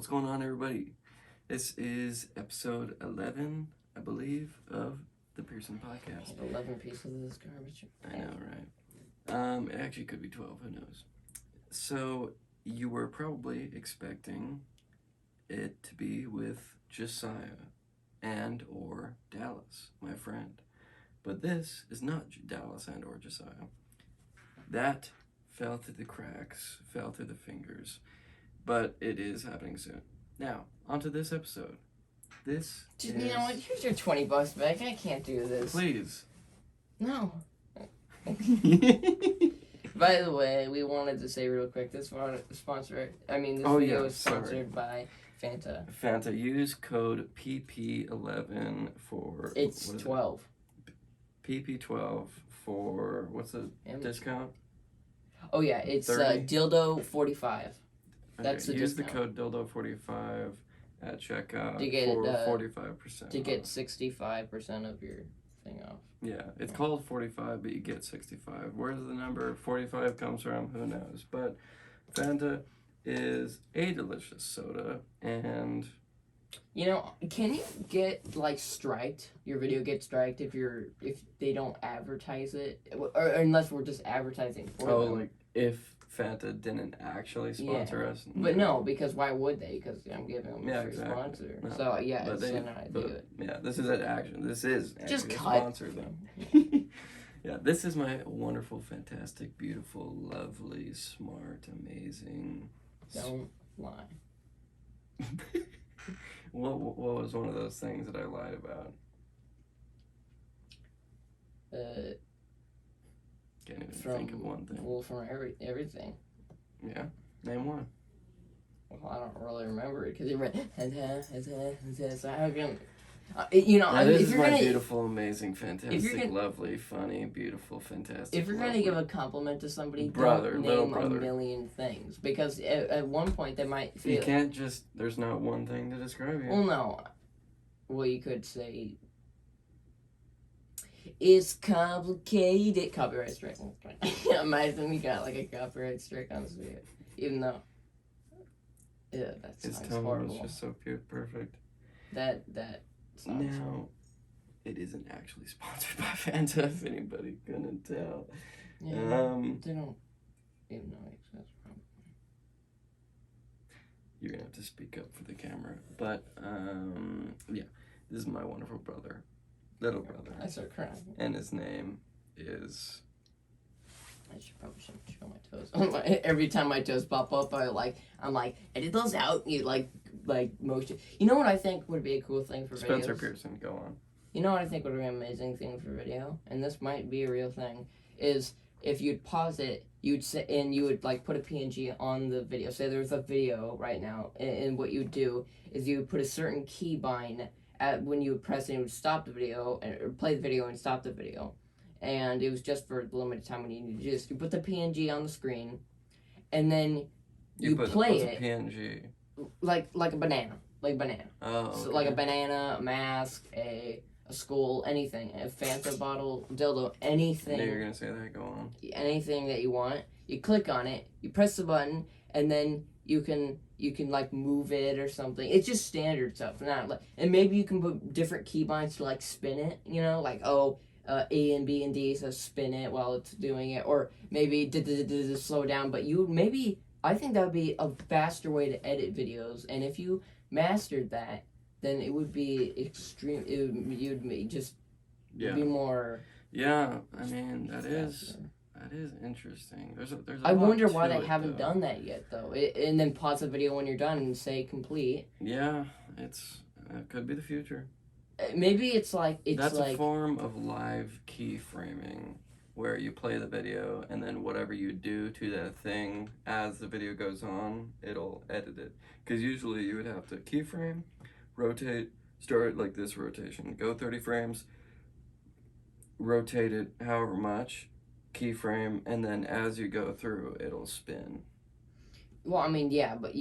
What's going on, everybody? This is episode 11, I believe, of the Pearson podcast. 11 pieces of this garbage. I know, right? It actually could be 12, who knows? So, you were probably expecting it to be with Josiah and or Dallas, my friend. But this is not Dallas and or Josiah. That fell through the cracks, fell through the fingers, but it is happening soon. Now, onto this episode. This Just, you know what? Here's your $20 back. I can't do this. Please. No. By the way, we wanted to say real quick, this video is sponsored by Fanta. Fanta, use code PP11 for... It's 12. PP12 for... What's the discount? Oh yeah, it's dildo45. That's the use discount. the code dildo45 at checkout to get, for 45%. To get 65% of your thing off. Yeah, it's called 45, but you get 65. Where's the number 45 comes from? Who knows? But Fanta is a delicious soda, and... You know, can you get, striked? Your video gets striked if they don't advertise it? Or unless we're just advertising for them. Like, if Fanta didn't actually sponsor us? But no, because why would they? Because I'm giving them a free exactly. sponsor. No. So, yeah, but so now I do it. Yeah, this is an action. This is just actually cut. a sponsor, though. Yeah, this is my wonderful, fantastic, beautiful, lovely, smart, amazing... Don't lie. What was one of those things that I lied about? Can't even think of one thing. Well, from everything. Yeah, name one. Well, I don't really remember it because you read so how can this if is you're my gonna beautiful, amazing, fantastic, lovely, funny, beautiful, fantastic. If you're gonna give a compliment to somebody, don't name a million things because at one point they might feel you can't just. There's not one thing to describe you. Well, no. Well, you could say it's complicated. Copyright strike. Imagine we got a copyright strike on this video, even though. Yeah, that sounds horrible. His tone was just so perfect. That sounds now, horrible. It isn't actually sponsored by Fanta, if anybody couldn't tell. Yeah, they don't even know it exists, probably. You're gonna have to speak up for the camera. But, yeah, this is my wonderful brother. Little brother. I start crying. And his name is... I probably shouldn't show my toes. Every time my toes pop up, I'm like, edit those out. You like motion. You know what I think would be a cool thing for videos? Spencer Pearson, go on. You know what I think would be an amazing thing for video, and this might be a real thing, is if you'd pause it, you'd sit and you would put a PNG on the video. Say there's a video right now, and what you would do is you would put a certain keybind at when you would press it, it would stop the video or play the video and stop the video. And it was just for the limited time when you put the PNG on the screen, and then you play it. A PNG? Like a banana. Oh, okay. So like a banana, a mask, a skull, anything. A Fanta bottle, dildo, anything. I knew you were going to say that, go on. Anything that you want. You click on it, you press the button, and then you can move it or something. It's just standard stuff. And maybe you can put different keybinds to spin it, A and B and D, so spin it while it's doing it, or maybe slow down. But I think that would be a faster way to edit videos, and if you mastered that, then it would be extreme. You'd just be more. Yeah, I mean that is interesting. There's I wonder why they haven't done that yet, though. And then pause the video when you're done and say complete. Yeah, it could be the future. Maybe it's that's a form of live keyframing where you play the video and then whatever you do to that thing as the video goes on, it'll edit it. Because usually you would have to keyframe, rotate, start like this rotation, go 30 frames, rotate it however much, keyframe, and then as you go through, it'll spin. Well, I mean, yeah, but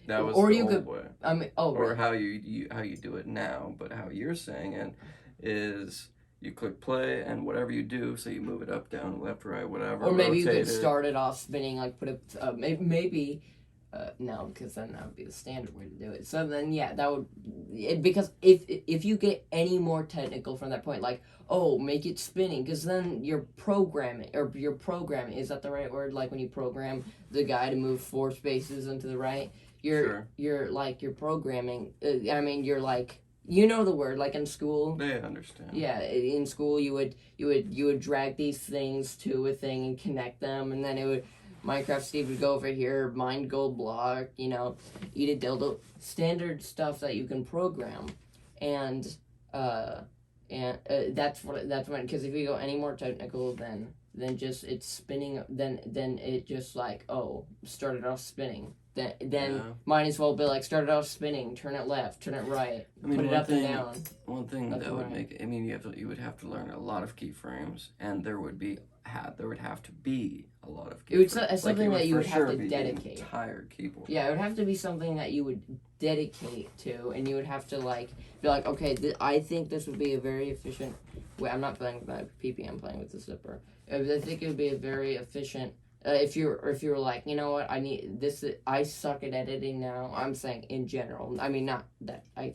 that was or the you old could, way. I mean, or how you do it now, but how you're saying it is you click play and whatever you do, so you move it up, down, left, right, whatever. Or maybe you could rotate it. start it off spinning, put a maybe No, because then that would be the standard way to do it. So then, yeah, because if you get any more technical from that point, like, oh, make it spinning, because then you're programming, is that the right word? Like when you program the guy to move 4 spaces into the right, you're programming. You're like, you know the word, like in school. They understand. Yeah, in school you would drag these things to a thing and connect them, and then it would. Minecraft Steve would go over here, mine gold block, eat a dildo. Standard stuff that you can program. And that's when, because if you go any more technical, then just it's spinning, then it just like, oh, started off spinning. Then might as well be like, started off spinning, turn it left, turn it right, put it up and down. One thing that would make, you would have to learn a lot of keyframes, and there would have to be a lot of keyframes. It's something that you would have to dedicate. The entire keyboard. Yeah, it would have to be something that you would dedicate to, and you would have to be like, okay, I think this would be a very efficient. Wait, I'm not playing with my PP. I'm playing with the zipper. I think it would be a very efficient. If you were like, you know what, I need this. I suck at editing now. I'm saying in general. I mean, not that I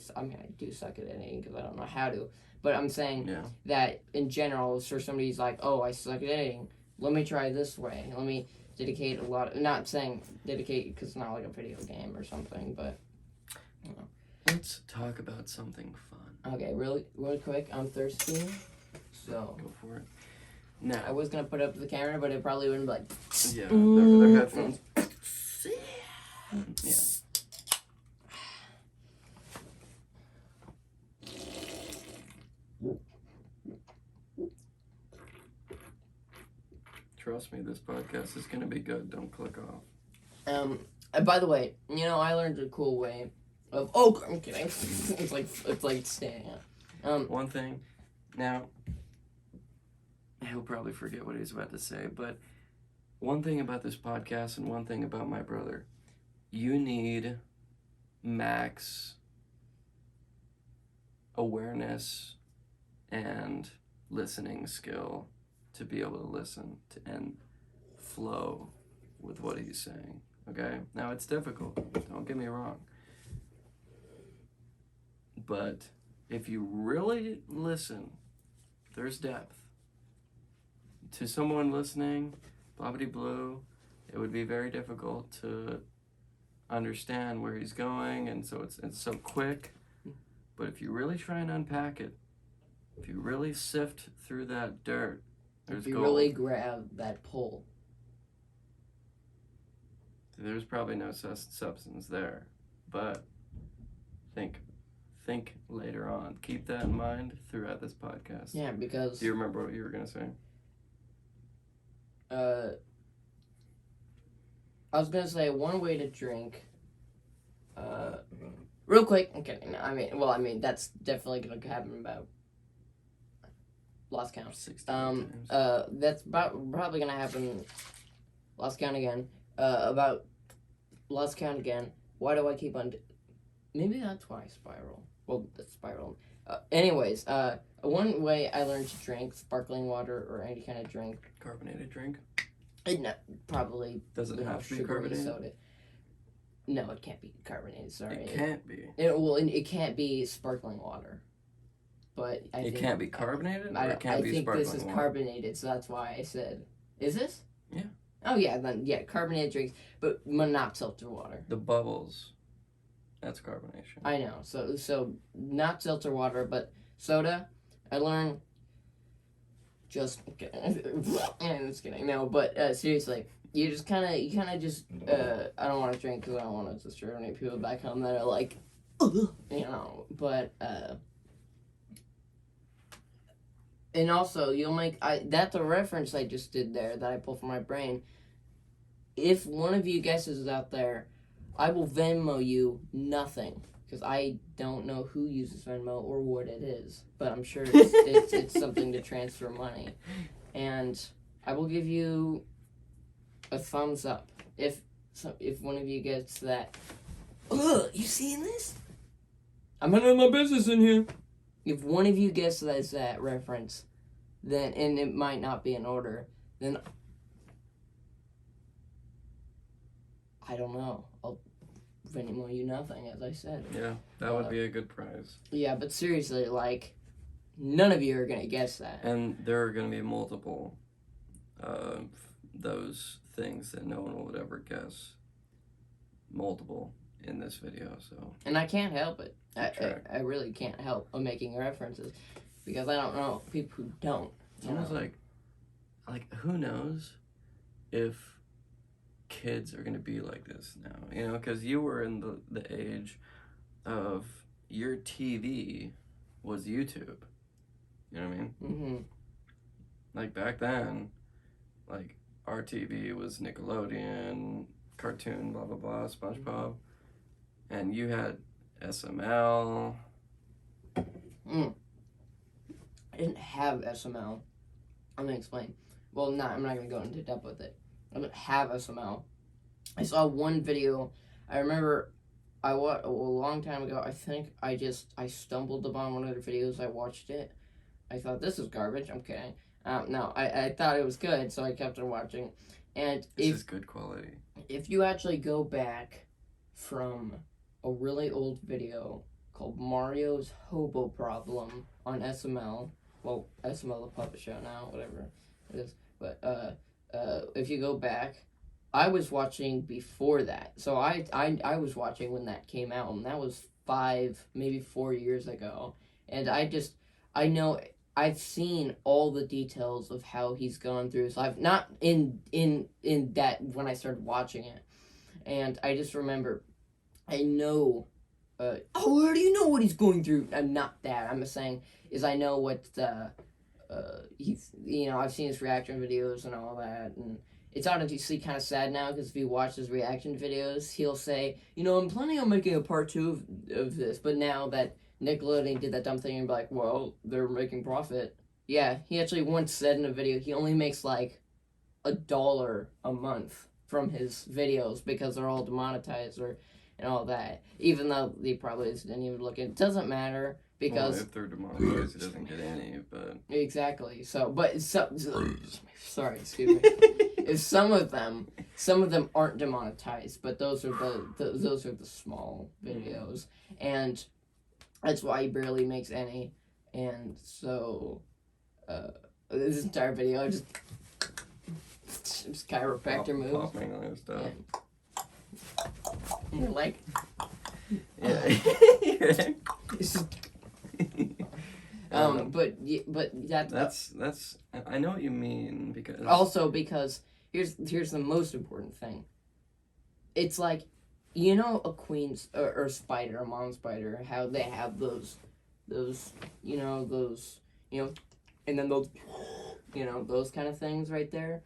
do suck at editing because I don't know how to. But I'm saying that in general, for somebody's like, oh, I suck at editing. Let me try this way. Let me dedicate a lot. Not saying dedicate because it's not like a video game or something, but. Let's talk about something fun. Okay, really quick. I'm thirsty, so go for it. Now, I was gonna put up the camera, but it probably wouldn't be like. Yeah, they're headphones. Yeah. Trust me, this podcast is gonna be good. Don't click off. And by the way, I learned a cool way of. Oh, I'm kidding. it's like standing up. One thing. Now, he'll probably forget what he's about to say, but one thing about this podcast and one thing about my brother, you need max awareness and listening skill to be able to listen to and flow with what he's saying. Okay? Now, it's difficult. Don't get me wrong. But if you really listen, there's depth. To someone listening, blobbity blue, it would be very difficult to understand where he's going, and so it's so quick. But if you really try and unpack it, if you really sift through that dirt, there's gold. If you really grab that pole. There's probably no substance there, but think later on. Keep that in mind throughout this podcast. Yeah, because. Do you remember what you were gonna say? I was gonna say one way to drink. Real quick. Okay, that's definitely gonna happen about. Lost count. 60 times. That's probably gonna happen. Lost count again. About lost count again. Why do I keep on? Maybe that's why I spiral. Well, that's spiral. Anyways, one way I learned to drink sparkling water or any kind of drink. Carbonated drink? No, probably. Does it have to be carbonated? Soda. No, it can't be carbonated. Sorry. It can't be. It can't be sparkling water. But I think... It can't be carbonated? I think this is carbonated, so that's why I said... Is this? Yeah. Oh, yeah, then, yeah, carbonated drinks, but not filtered water. The bubbles. That's carbonation. I know. So not filtered water, but soda, I learned... Just kidding. No, but seriously, you kind of just I don't want to drink because I don't want to disturb any people back home that are like, but and also you'll make that's a reference I just did there that I pulled from my brain. If one of you guesses is out there, I will Venmo you nothing. Because I don't know who uses Venmo or what it is, but I'm sure it's something to transfer money, and I will give you a thumbs up if one of you gets that. Ugh, you seeing this? I'm handling my business in here. If one of you gets that reference, then and it might not be in order, then I don't know. I'll Venmo you nothing, as I said. Yeah, that would be a good prize. Yeah, but seriously, like, none of you are gonna guess that. And there are going to be multiple those things that no one would ever guess. Multiple in this video, so. And I can't help it. I really can't help making references because I don't know people who don't. It's almost like who knows if kids are going to be like this now, you know, because you were in the age of your TV was YouTube. You know what I mean? Mm-hmm. Like back then, like our TV was Nickelodeon, cartoon, blah blah blah, SpongeBob, and you had SML. I didn't have SML. I'm gonna explain. Well, I'm not gonna go into depth with it. I didn't have SML. I saw one video. I remember I watched a long time ago. I think I stumbled upon one of their videos. I watched it. I thought, this is garbage. I'm kidding. No, I thought it was good, so I kept on watching. And this is good quality. If you actually go back from a really old video called Mario's Hobo Problem on SML, well, SML the puppet show now, whatever it is, but if you go back, I was watching before that, so I was watching when that came out, and that was 5, maybe 4 years ago, and I know I've seen all the details of how he's gone through his life, not in that when I started watching it, and I just remember, I know, how do you know what he's going through? Not that, I'm just saying, is I know what, he's, you know, I've seen his reaction videos and all that, and it's honestly kind of sad now, because if you watch his reaction videos, he'll say, you know, I'm planning on making a part 2 of this, but now that Nickelodeon did that dumb thing and be like, well, they're making profit. Yeah, he actually once said in a video he only makes like $1 a month from his videos because they're all demonetized and all that. Even though he probably didn't even look at it. Doesn't matter because if they're demonetized, he doesn't get any. But exactly. So, but sorry, excuse me. If some of them aren't demonetized, but those are the small videos, and that's why he barely makes any. And so, this entire video, I just chiropractor moves. Popping and stuff. And you're like, yeah. but that's I know what you mean because also because here's the most important thing. It's like, you know, a queen's or spider, a mom spider, how they have those and then those, those kind of things right there.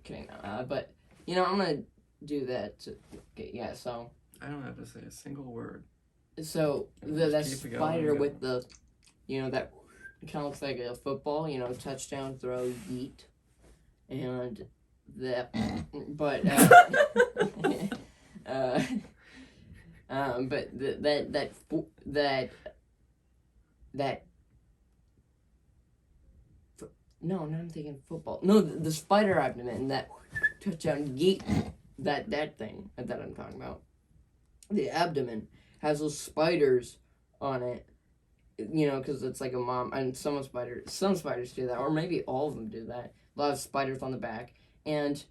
Kidding. But I'm gonna do that. Yeah. So I don't have to say a single word. So that spider with the, that kind of looks like a football. Touchdown, throw, yeet, and that. But no, I'm thinking football. No, the spider abdomen, that touchdown, yeet, that thing that I'm talking about. The abdomen has those spiders on it, because it's like a mom, and some spiders do that, or maybe all of them do that. A lot of spiders on the back, and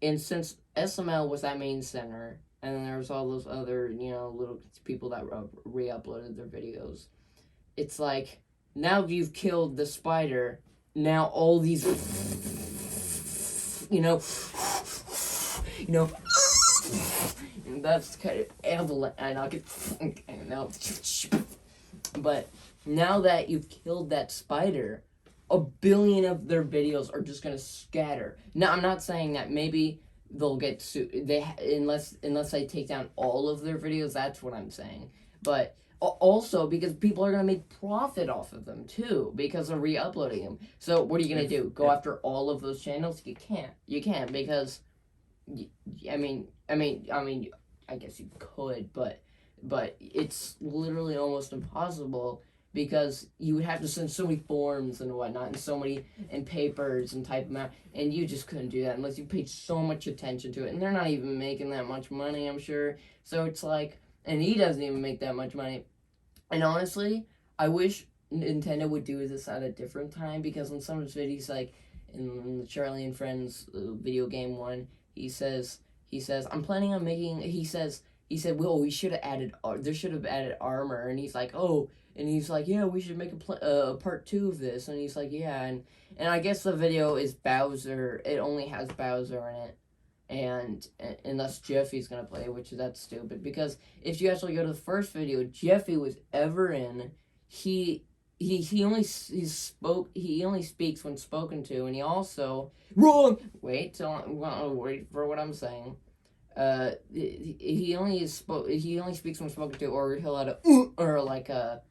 since SML was that main center, and then there was all those other, little people that re-uploaded their videos, it's like, now you've killed the spider, now all these, and that's kind of avalanche, and I'll get, but now that you've killed that spider, 1 billion of their videos are just gonna scatter. Now, I'm not saying that maybe they'll get sued, unless they take down all of their videos, that's what I'm saying, but also because people are going to make profit off of them too because of re-uploading them. So what are you going to do? Go after all of those channels? You can't because I mean I guess you could, but it's literally almost impossible because you would have to send so many forms and whatnot, and so many and papers and type them out, and you just couldn't do that unless you paid so much attention to it. And they're not even making that much money, I'm sure. So it's like, and he doesn't even make that much money. And honestly, I wish Nintendo would do this at a different time, because in some of his videos, like in the Charlie and Friends video game one, he says, I'm planning on making. He said, well, we should have added. There should have added armor, and he's like, oh, and he's like, yeah, we should make a part 2 of this, and he's like, yeah, and I guess the video is Bowser. It only has Bowser in it. And unless Jeffy's gonna play, which that's stupid, because if you actually go to the first video Jeffy was ever in, he only speaks when spoken to, and he also wrong. Wait for what I'm saying. He only speaks when spoken to, or he'll add a or like a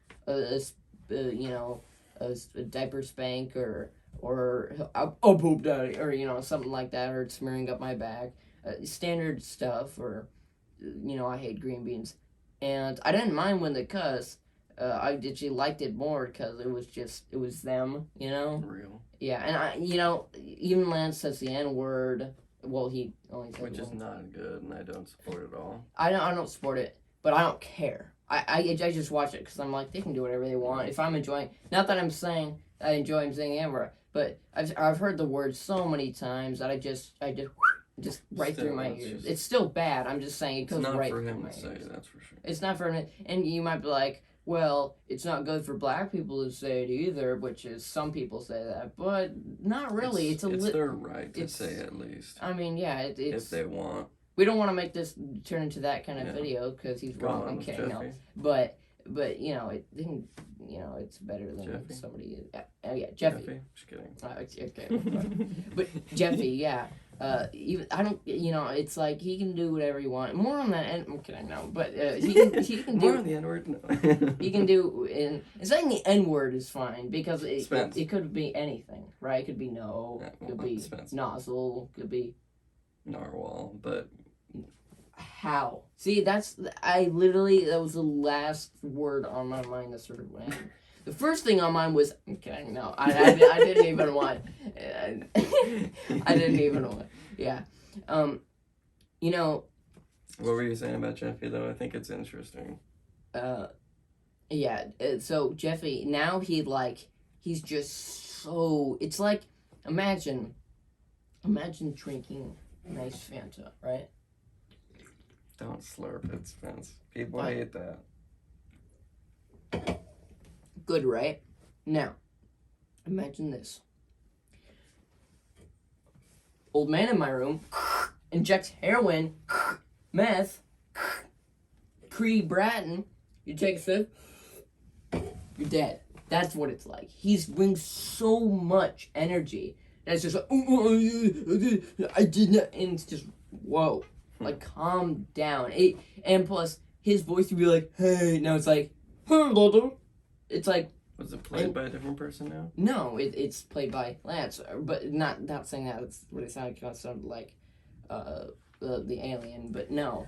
diaper spank, or I'll poop daddy, or something like that, or smearing up my back, standard stuff, or I hate green beans, and I didn't mind when they cuss. I actually liked it more because it was them, Real. Yeah, and even Lance says the N word. Well, he only says which is not good, and I don't support it at all. I don't support it, but I don't care. I just watch it because I'm like, they can do whatever they want. If I'm enjoying, not that I'm saying I enjoy him saying N-word, but I've heard the word so many times that I just right Still, through my ears. It's still bad. I'm just saying it goes right through my ears. It's not for him to say, that's for sure. It's not for him, and you might be like, well, it's not good for black people to say it either, which is, some people say that, but not really. It's their right to say at least. I mean, yeah, it's if they want. We don't want to make this turn into that kind of video because he's wrong. I'm kidding, no, but it's better than Jeffy? Somebody. Yeah, Jeffy. Just kidding. Okay, but Jeffy, yeah. Even I don't, it's like he can do whatever he wants. More on that, I'm kidding, no, but he can do more on the N word. No. he can do, and saying the N word is fine because it could be anything, right? It could be could be nozzle, could be narwhal, but how? See, that was the last word on my mind that started when the first thing on mine was, okay, no, I didn't even want, I didn't even want, yeah. What were you saying about Jeffy, though? I think it's interesting. Yeah, so Jeffy, now he's just so, it's like, imagine drinking nice Fanta, right? Don't slurp it, Spence. People hate that. Good, right? Now, imagine this. Old man in my room injects heroin, meth, Bratton. You take a sip, you're dead. That's what it's like. He brings so much energy. And it's just like, I did not, and it's just, whoa. Like, calm down. And plus, his voice would be like, hey. Now it's like, it's like. Was it played by a different person now? No, it's played by Lance. But not saying that. That's what it sounded like. The alien. But no.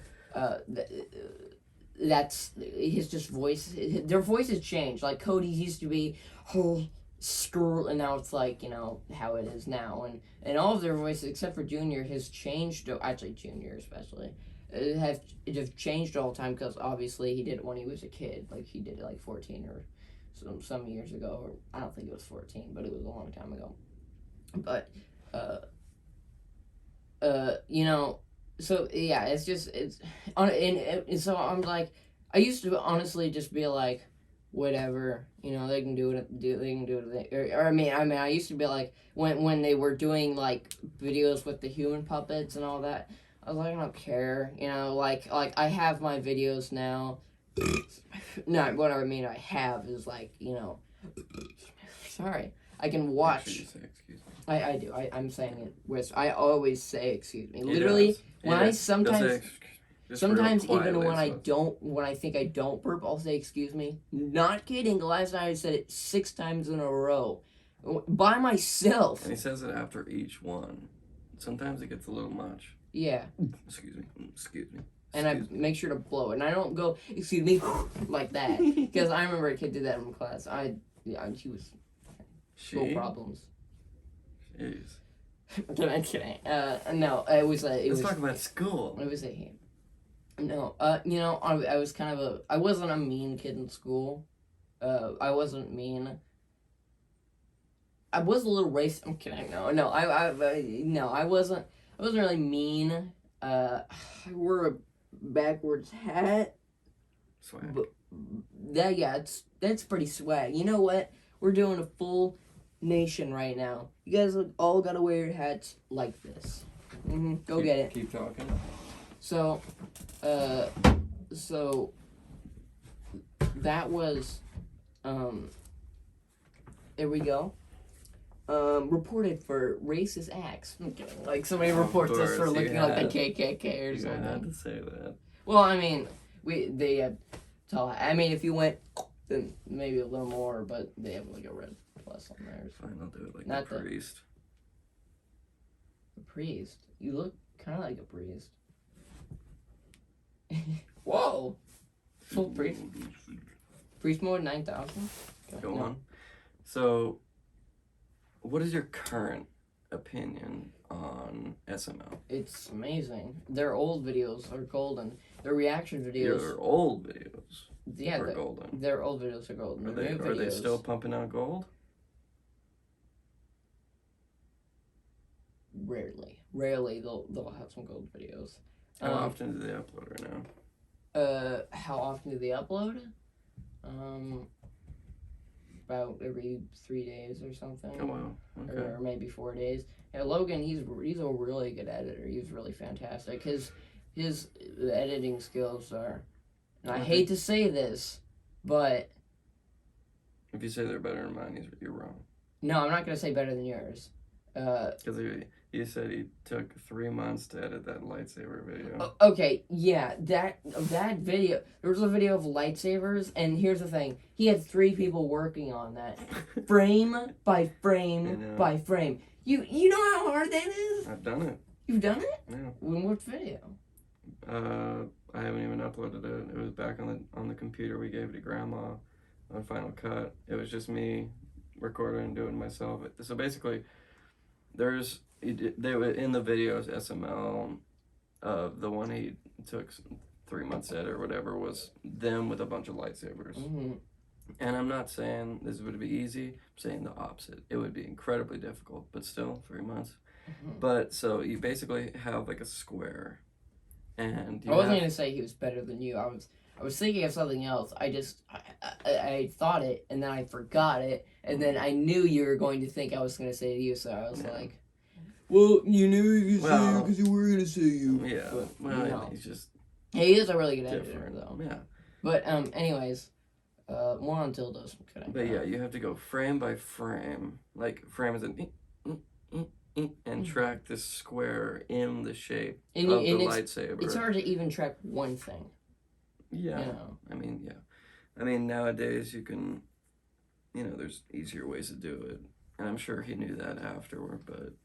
That's his just voice. Their voices change. Like, Cody's used to be, school, and now it's like, how it is now, and all of their voices except for Junior has changed. Actually, Junior especially have changed all the time, because obviously he did it when he was a kid. Like, he did it like 14 or some years ago, or I don't think it was 14, but it was a long time ago. But so yeah, it's so I'm like, I used to honestly just be like, whatever, they can do it. They can do it. Or I mean, I used to be like, when they were doing like videos with the human puppets and all that, I was like, I don't care. Like I have my videos now. No, what I mean I have is like, sorry, I can watch. Make sure you say excuse me. I do. I'm saying it with. I always say excuse me. Literally, when I sometimes. Sometimes even when I think I don't burp, I'll say excuse me. Not kidding. Last night I said it 6 times in a row. By myself. And he says it after each one. Sometimes it gets a little much. Yeah. Excuse me. Excuse me. And I make sure to blow it. And I don't go, excuse me, like that. Because I remember a kid did that in class. She was school problems. Jeez. I'm kidding. No, it was Let's talk about school. It was no, you know, I was kind of I wasn't a mean kid in school. I wasn't mean. I was a little racist. I'm kidding. No, I wasn't really mean. I wore a backwards hat. Swag. But that's pretty swag. You know what? We're doing a full nation right now. You guys all gotta wear your hats like this. Go get it. Keep talking. So that was, there we go. Reported for racist acts. I'm kidding. Like somebody reports us for looking like the KKK or something. You had to say that. Well, I mean, they had. I mean, if you went, then maybe a little more, but they have like a red plus on theirs. Fine, I'll do it like Not the priest. The priest. You look kind of like a priest. Whoa. Full priest. Priest mode 9,000. Go on. So, what is your current opinion on SML? It's amazing. Their old videos are golden. Their reaction videos. Their old videos. Yeah, are golden. Their old videos are golden. Are they still pumping out gold? Rarely they'll have some gold videos. How often do they upload right now? How often do they upload? About every 3 days or something. Oh wow. Okay. Or maybe 4 days. Yeah, Logan, he's a really good editor. He's really fantastic. His editing skills are, and I hate to say this, but if you say they're better than mine, you're wrong. No, I'm not gonna say better than yours. Because you said he took 3 months to edit that lightsaber video. Okay, yeah, that video. There was a video of lightsabers, and here's the thing: he had 3 people working on that, frame by frame by frame. You know how hard that is? I've done it. You've done it? Yeah. When what video? I haven't even uploaded it. It was back on the computer. We gave it to Grandma on Final Cut. It was just me recording and doing it myself. So basically, they were in the videos SML. The one he took 3 months at or whatever was them with a bunch of lightsabers. Mm-hmm. And I'm not saying this would be easy. I'm saying the opposite. It would be incredibly difficult, but still 3 months. Mm-hmm. But so you basically have like a square, and I wasn't gonna say he was better than you. I was thinking of something else. I thought it, and then I forgot it, and then I knew you were going to think I was gonna say you, so I was like, "Well, you knew you could say you because you were gonna say you." Yeah, but, well, he's just. He is a really good editor, though. Yeah. But anyways, more on dildos. I'm kidding. But yeah, you have to go frame by frame, like frame is an. And track this square in the shape of the lightsaber. It's hard to even track one thing. Yeah. You know? I mean, nowadays you can, there's easier ways to do it. And I'm sure he knew that afterward, but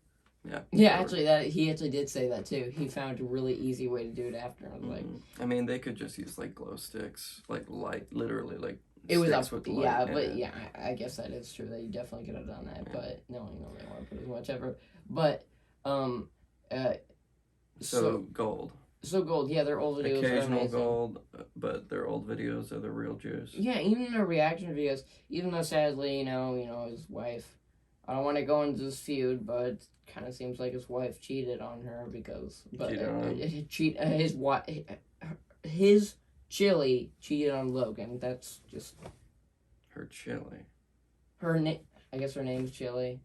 yeah. Yeah, actually, he actually did say that too. He found a really easy way to do it after. I was like, I mean, they could just use like glow sticks, like light, literally like. It was up with light. Yeah, but yeah, I guess that is true. That you definitely could have done that, but no, they want to put as much effort. But so gold. So gold, yeah, their old videos occasional are amazing. Gold, but their old videos are the real juice. Yeah, even their reaction videos. Even though sadly, his wife. I don't want to go into this feud, but it kind of seems like his wife cheated on her because, his Chili cheated on Logan. That's just her Chili. I guess her name's Chili.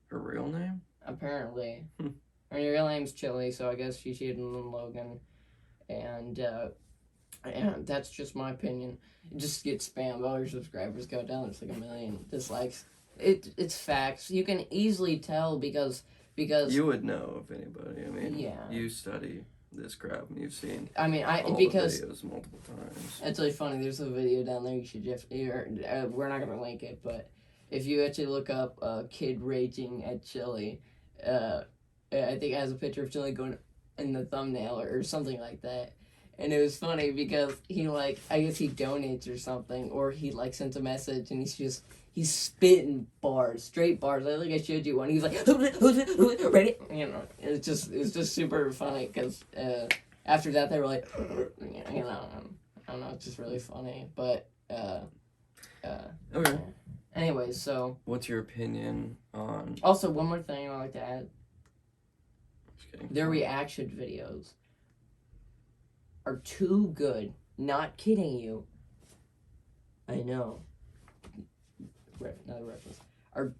Her real name? Apparently. Her real name's Chili, so I guess she cheated on Logan. And that's just my opinion. It just gets spammed. All your subscribers go down. There's like 1 million dislikes. It's facts. You can easily tell because you would know if anybody. I mean, yeah. You study this crap and you've seen all the videos multiple times. It's really funny. There's a video down there you should just we're not gonna link it, but if you actually look up kid raging at Chili, I think it has a picture of Chili going in the thumbnail or something like that. And it was funny because he like I guess he donates or something, or he like sends a message and he's spitting bars, straight bars. I think I showed you one. He's like ready, It's just super funny because after that they were like I don't know, it's just really funny. But Okay. anyways, so What's your opinion on? also one more thing I like to add: Just kidding. their reaction videos are too good. Not kidding you. I know. Another reference. Are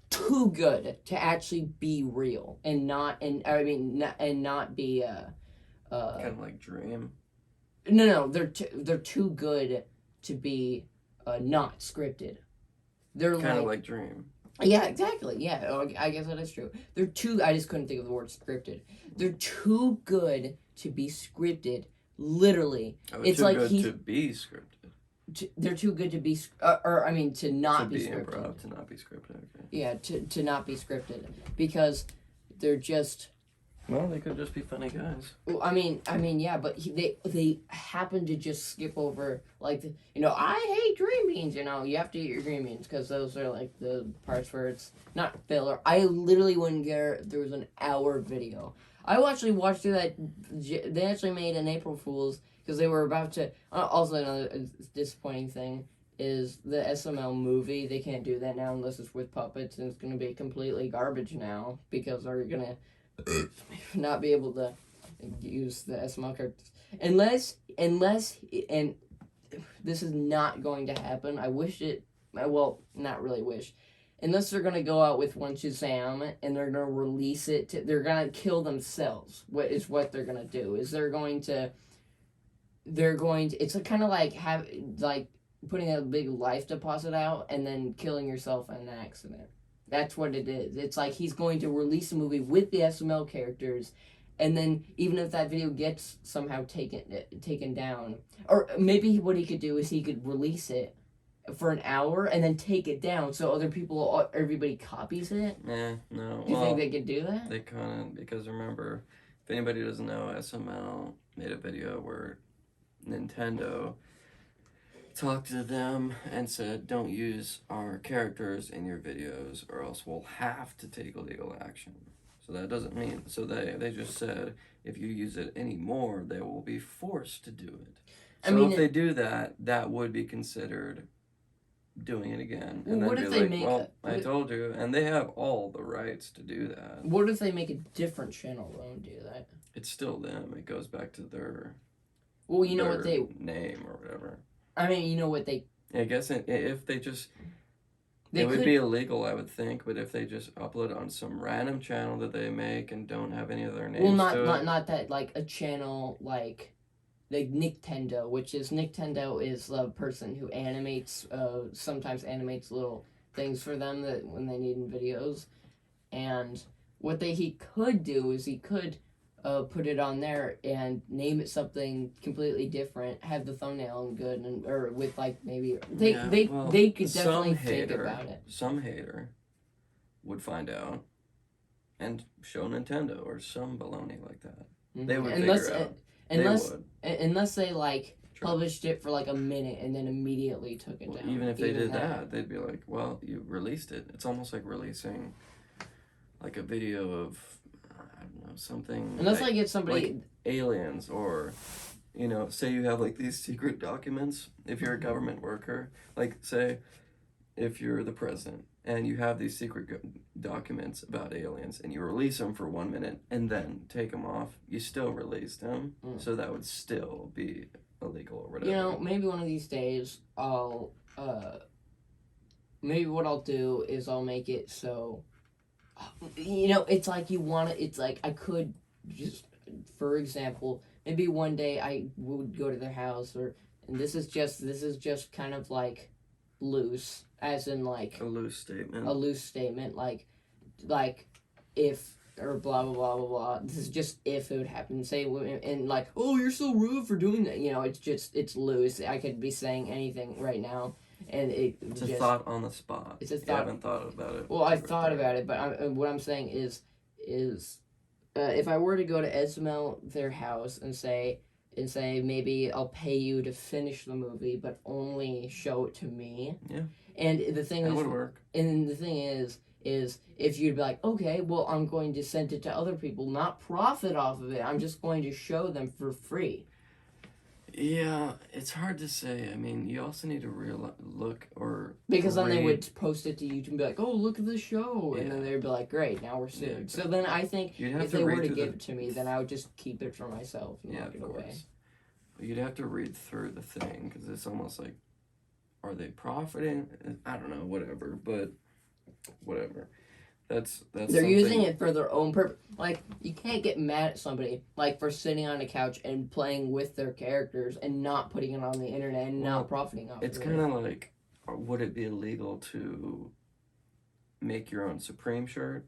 too good to actually be real and not be Kind of like Dream. no they're too good to be not scripted. They're Kind of like Dream. yeah, exactly. Yeah, I guess that is true. They're too. I just couldn't think of the word scripted. They're too good to be scripted. Literally, Oh, it's too like good to be scripted. they're too good to be, to not be scripted. Improv, to not be scripted. Okay. Yeah, to not be scripted because they're just. Well, they could just be funny guys. Well, I mean, yeah, but they happen to just skip over like I hate green beans. You have to eat your green beans because those are like the parts where it's not filler. I literally wouldn't care if there was an hour video. I actually watched through that. They actually made an April Fool's because they were about to. Also, another disappointing thing is the SML movie. They can't do that now unless it's with puppets, and it's going to be completely garbage now because they're going to not be able to use the SML characters unless and this is not going to happen. I wish it. Well, not really wish. Unless they're gonna go out with one Shazam and they're gonna release it, they're gonna kill themselves. What they're gonna do is they're going to. It's kind of like putting a big life deposit out and then killing yourself in an accident. That's what it is. It's like he's going to release a movie with the SML characters, and then even if that video gets somehow taken down, or maybe what he could do is he could release it for an hour and then take it down so everybody copies it. No. Do you think they could do that? They couldn't, because remember, if anybody doesn't know, SML made a video where Nintendo talked to them and said, don't use our characters in your videos or else we'll have to take legal action. So that doesn't mean, so they just said, if you use it anymore, they will be forced to do it. So if they do that, that would be considered doing it again. And what then if be they like, make well, I told you. And they have all the rights to do that. What if they make a different channel though and do that? It's still them. It goes back to their name or whatever. I mean, you know what they... I guess if they just... It would be illegal, I would think, but if they just upload on some random channel that they make and don't have any of their names not that, like, a channel, like Nintendo, Nintendo is the person who sometimes animates little things for them that when they need in videos. And what he could do is he could put it on there and name it something completely different, have the thumbnail and good, or with like maybe they could definitely think about it. Some hater would find out and show Nintendo or some baloney like that. Mm-hmm. They would figure out. Unless they like published it for like a minute and then immediately took it down. Even if they did that, they'd be like, well, you released it. It's almost like releasing like a video of, I don't know, something. Unless I get somebody like aliens, or say you have like these secret documents. If you're a government worker, like say if you're the president and you have these secret documents about aliens and you release them for 1 minute and then take them off, you still released them, so that would still be illegal or whatever. Maybe one of these days maybe what I'll do is I'll make it so it's like it's like I could just, for example, maybe one day I would go to their house, and this is just kind of like loose, as in like a loose statement, like if, or blah blah blah blah blah. This is just if it would happen. Say, and like, oh, you're so rude for doing that. It's loose. I could be saying anything right now. And it's a thought on the spot. It's a thought. You haven't thought about it. Well, I thought about it, but what I'm saying is if I were to go to SML their house and say maybe I'll pay you to finish the movie, but only show it to me. Yeah. And the thing That is, would work. And the thing is if you'd be like, okay, well, I'm going to send it to other people, not profit off of it. I'm just going to show them for free. Yeah, it's hard to say. I mean, you also need to look or because then read. they would post it to YouTube and be like, "Oh, look at the show," and Yeah. then they'd be like, "Great, now we're sued." Yeah, exactly. So then I think You'd have if to they read were to through give it to me, then I would just keep it for myself and Yeah, lock it of away. course. You'd have to read through the thing because it's almost like, are they profiting? I don't know, whatever. But whatever. That's They're something- using it for their own purpose. Like, you can't get mad at somebody like for sitting on a couch and playing with their characters and not putting it on the internet and not profiting off It's of kind of like, would it be illegal to make your own Supreme shirt,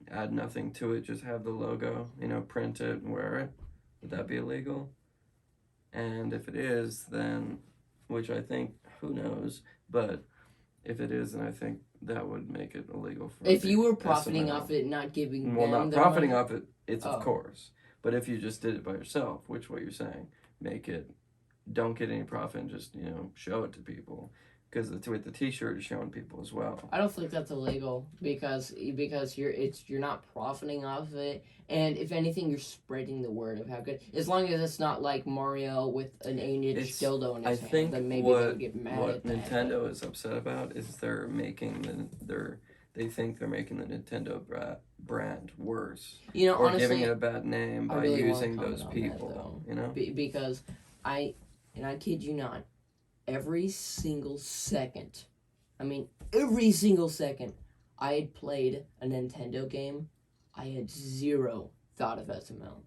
add nothing to it, just have the logo, print it and wear it? Would that be illegal? And if it is, then, which I think, who knows, but if it is, then I think that would make it illegal for If the you were profiting SML. off it, not giving Well, them not their profiting money. off it, it's Oh. of course. But if you just did it by yourself, which what you're saying, make it, don't get any profit and just, show it to people. Because with the t-shirt, is showing people as well. I don't think that's illegal because you're not profiting off of it, and if anything, you're spreading the word of how good. As long as it's not like Mario with an 8-inch dildo in his hand, then maybe they would get mad at that. What Nintendo is upset about is they think they're making the Nintendo brand worse, or honestly, giving it a bad name by really using wanna those comment on people. that, because I kid you not, every single second, every single second I had played a Nintendo game, I had zero thought of SML.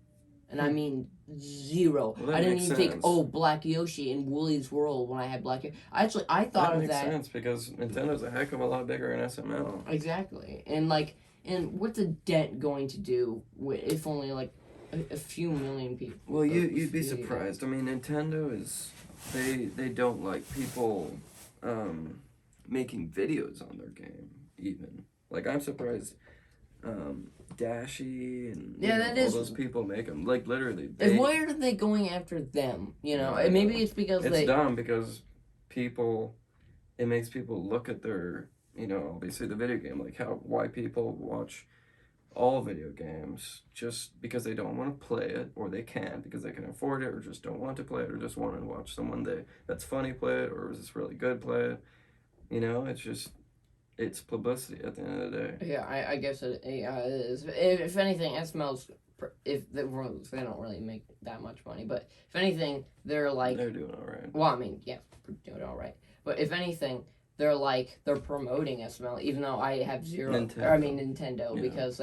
And I mean zero. Well, I didn't makes even sense. think, oh, Black Yoshi in Wooly's World when I had Black Yoshi. I thought of that. That makes sense because Nintendo's a heck of a lot bigger than SML. Exactly. And what's a dent going to do if only like a few million people? Well, you'd be surprised. I mean, Nintendo is they don't like people making videos on their game even. Like, I'm surprised Dashie and all those people make them. Like, literally. Why are they going after them? And maybe it's because it's dumb because it makes people look at their, obviously the video game, like why people watch all video games just because they don't want to play it, or they can't because they can afford it, or just don't want to play it, or just want to watch someone that's funny play it, or is this really good play it. It's just, it's publicity at the end of the day. Yeah, I guess it is. If anything, SML's, if they don't really make that much money, but if anything, they're doing all right. Well, yeah, doing all right. But if anything, they're promoting SML, even though I have zero. Nintendo, yeah. Because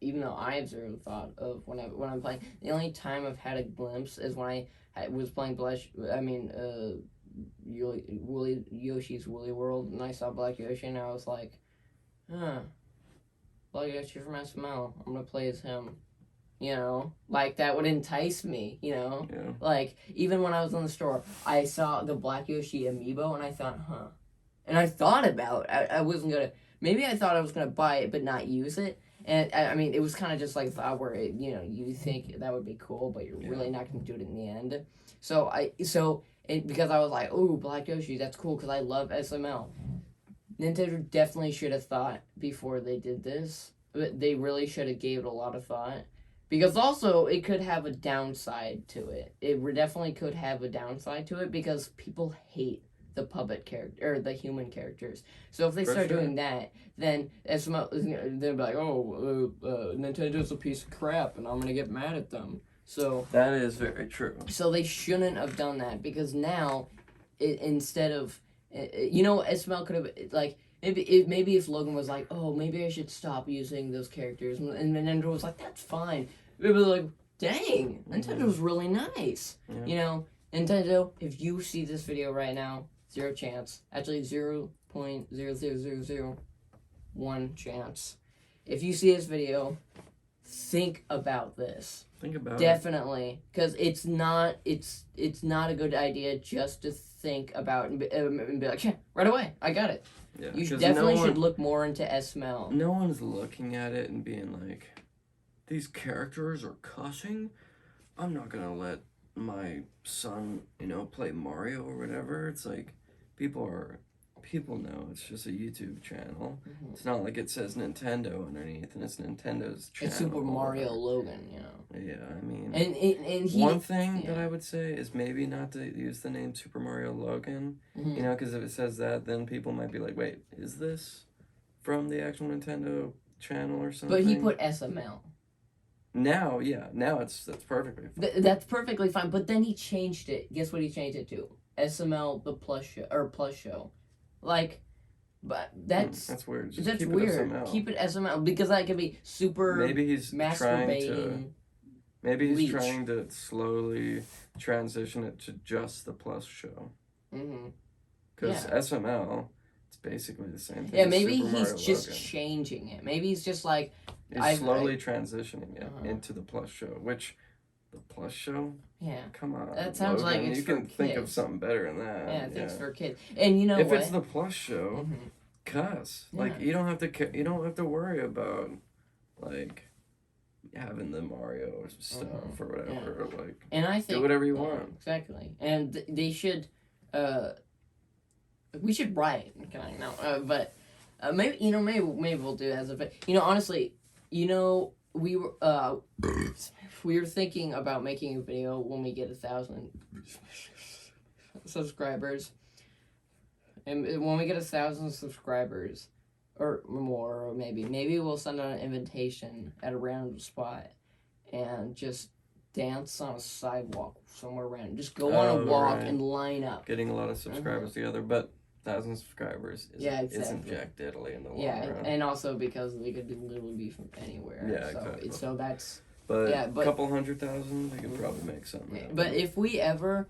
even though I have zero thought of when I'm playing. The only time I've had a glimpse is when I was playing Yoshi's Woolly World, and I saw Black Yoshi, and I was like, Black Yoshi from SML, I'm gonna play as him. That would entice me, Yeah. Like, even when I was in the store, I saw the Black Yoshi amiibo, and I thought, and I thought about, I wasn't gonna, maybe I thought I was gonna buy it, but not use it, and, it was kind of just like thought where, you think that would be cool, but you're really not gonna do it in the end. Because I was like, oh, Black Yoshi, that's cool, because I love SML. Nintendo definitely should have thought before they did this, but they really should have gave it a lot of thought. Because also, it could have a downside to it. It definitely could have a downside to it because people hate the puppet character, or the human characters. So if they start doing that, then they'll be like, oh, Nintendo's a piece of crap, and I'm going to get mad at them. So that is very true. So they shouldn't have done that, because now, instead of, SML could have, like, maybe if Logan was like, oh, maybe I should stop using those characters, and Nintendo was like, that's fine. It was like, dang, Nintendo's really nice. Yeah. Nintendo, if you see this video right now, zero chance. Actually, 0.00001 chance. If you see this video, think about this. Think about it. Definitely, because it's not a good idea just to think about and be like, yeah, right away, I got it. Yeah, you definitely should look more into SML. No one's looking at it and being like, these characters are cussing. I'm not gonna let my son, play Mario or whatever. It's like people know it's just a YouTube channel. Mm-hmm. It's not like it says Nintendo underneath and it's Nintendo's channel. It's Super Mario Logan, you know. Yeah, I mean, and he, one thing yeah. that I would say is maybe not to use the name Super Mario Logan. Mm-hmm. Because if it says that, then people might be like, wait, is this from the actual Nintendo channel or something? But he put SML. Now that's perfectly fine. That's perfectly fine. But then he changed it. Guess what he changed it to? SML the plus show, like, but that's weird. Just that's keep weird. It SML. Keep it SML because that could be super. Maybe he's masturbating. Trying to slowly transition it to just the plus show. Mm-hmm. Because SML, it's basically the same thing. Yeah, as maybe Super he's Mario just Logan. changing it. Maybe he's just like he's slowly transitioning it into the plus show. Which the plus show? Yeah. Come on. That sounds Logan, like it's you for can think of kids. something better than that. Yeah, it's for kids. And you know if what? it's the plus show, cuss. Yeah. Like you don't have to worry about like having the Mario stuff or whatever. Yeah. Like, and I think do whatever you want. Exactly. And they should. We should write. But maybe we'll do it as a. Honestly, we were thinking about making a video when we get 1,000 subscribers, and when we get 1,000 subscribers or more, or maybe we'll send out an invitation at a random spot and just dance on a sidewalk somewhere random. Just go on a walk and line up. Getting a lot of subscribers together, but 1,000 subscribers isn't jack diddly in the long run. And also because they could literally be from anywhere. Yeah, exactly. So that's. But a couple 100,000, we could probably make something happen. But if we ever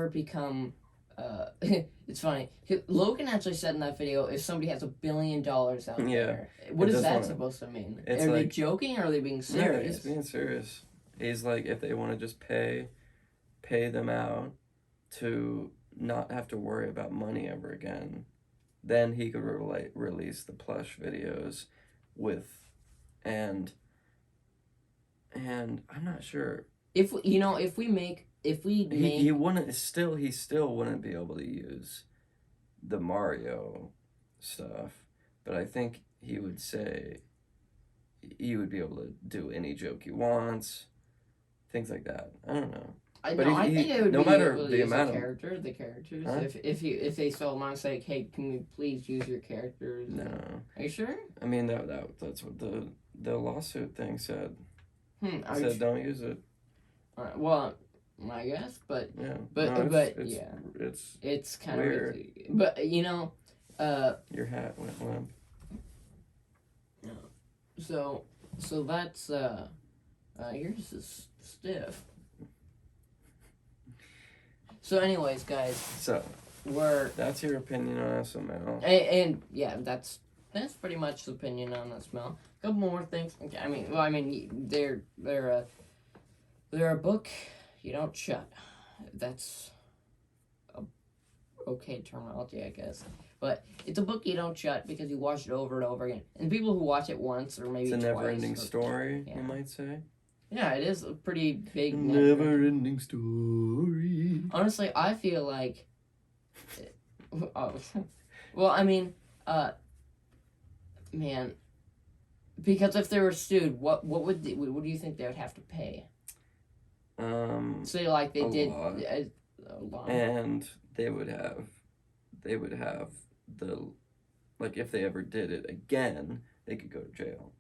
become, it's funny. Logan actually said in that video, if somebody has $1 billion out there, what is that supposed to mean? Are they joking or are they being serious? No, he's being serious. He's like, if they want to just pay them out to not have to worry about money ever again, then he could release the plush videos and I'm not sure he still wouldn't be able to use the Mario stuff, but I think he would say he would be able to do any joke he wants, things like that. I don't know. I think it would no be matter able to the use amount the characters. Huh? If they still want to say, hey, can we please use your characters? No. Are you sure? I mean that's what the lawsuit thing said. It said don't use it. Well, I guess, but yeah, it's kind weird. of weird. But your hat went limp. So that's yours is stiff. So anyways, guys. So that's your opinion on SML. And yeah, that's pretty much the opinion on SML. A couple more things. Okay, they're a book you don't shut. That's a okay terminology, I guess. But it's a book you don't shut because you watch it over and over again. And people who watch it once or maybe twice. It's a never-ending story, you might say. Yeah, it is a pretty big never-ending story. Honestly, I feel like. Man, because if they were sued, what do you think they would have to pay? Say like they did a lot. And they would have the, like, if they ever did it again, they could go to jail.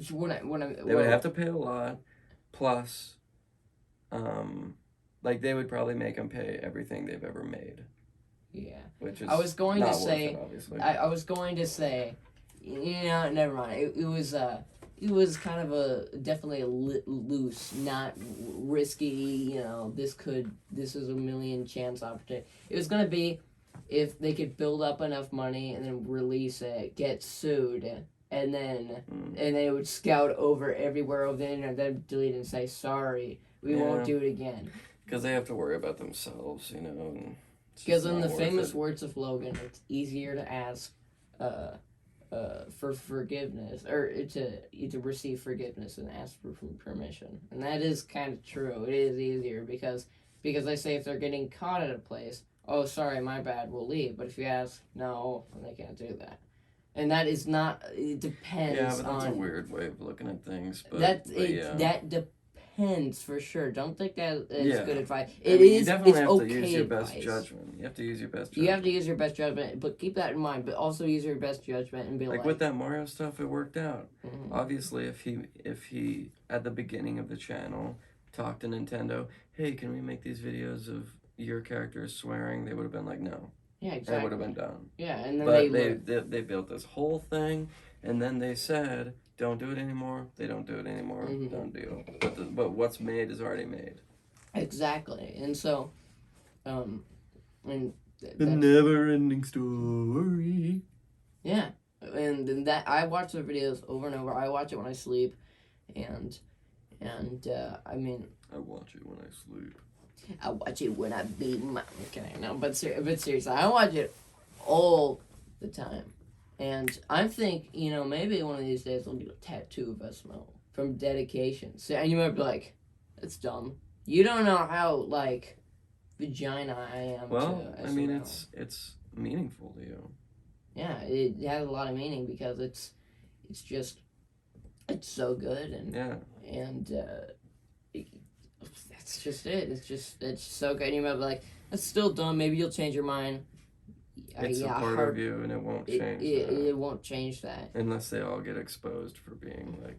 So they would have to pay a lot, plus, like, they would probably make them pay everything they've ever made. Yeah. Which is I was going not to say, worth it, obviously. I was going to say, never mind. It was kind of definitely a loose, not risky. This is a million chance opportunity. It was gonna be if they could build up enough money and then release it, get sued, and then they would scout over everywhere over the internet, then delete and say sorry, we won't do it again. Because they have to worry about themselves, And because in the famous words of Logan, it's easier to ask for forgiveness, or to receive forgiveness and ask for permission. And that is kind of true. It is easier because they say if they're getting caught at a place, oh, sorry, my bad, we'll leave. But if you ask, no, then they can't do that. And that is not. It depends. Yeah, but that's on, a weird way of looking at things. But yeah. That depends for sure. Don't think that is good advice. You definitely have to use your best judgment. You have to use your best judgment. You have to use your best judgment, but keep that in mind. But also use your best judgment and be like with that Mario stuff, it worked out. Mm-hmm. Obviously, if he at the beginning of the channel talked to Nintendo, hey, can we make these videos of your characters swearing? They would have been like, no. Yeah, exactly. It would have been done. Yeah, and then they built this whole thing, and then they said, don't do it anymore. They don't do it anymore. Mm-hmm. Don't deal. But what's made is already made. Exactly, and so, and the never-ending story. Yeah, and that I watch the videos over and over. I watch it when I sleep, and I mean. I watch it when I sleep. I watch it when I beat my. Okay, no, but seriously, I watch it all the time, and I think maybe one of these days I'll get a tattoo of SML from dedication. So, and you might be like, "That's dumb. You don't know how like vagina I am." Well, to SML. I mean, it's meaningful to you. Yeah, it has a lot of meaning because it's so good and that's just it. It's so good. And you might be like, that's still dumb. Maybe you'll change your mind. It's a part of you, and it won't change that. It won't change that. Unless they all get exposed for being, like,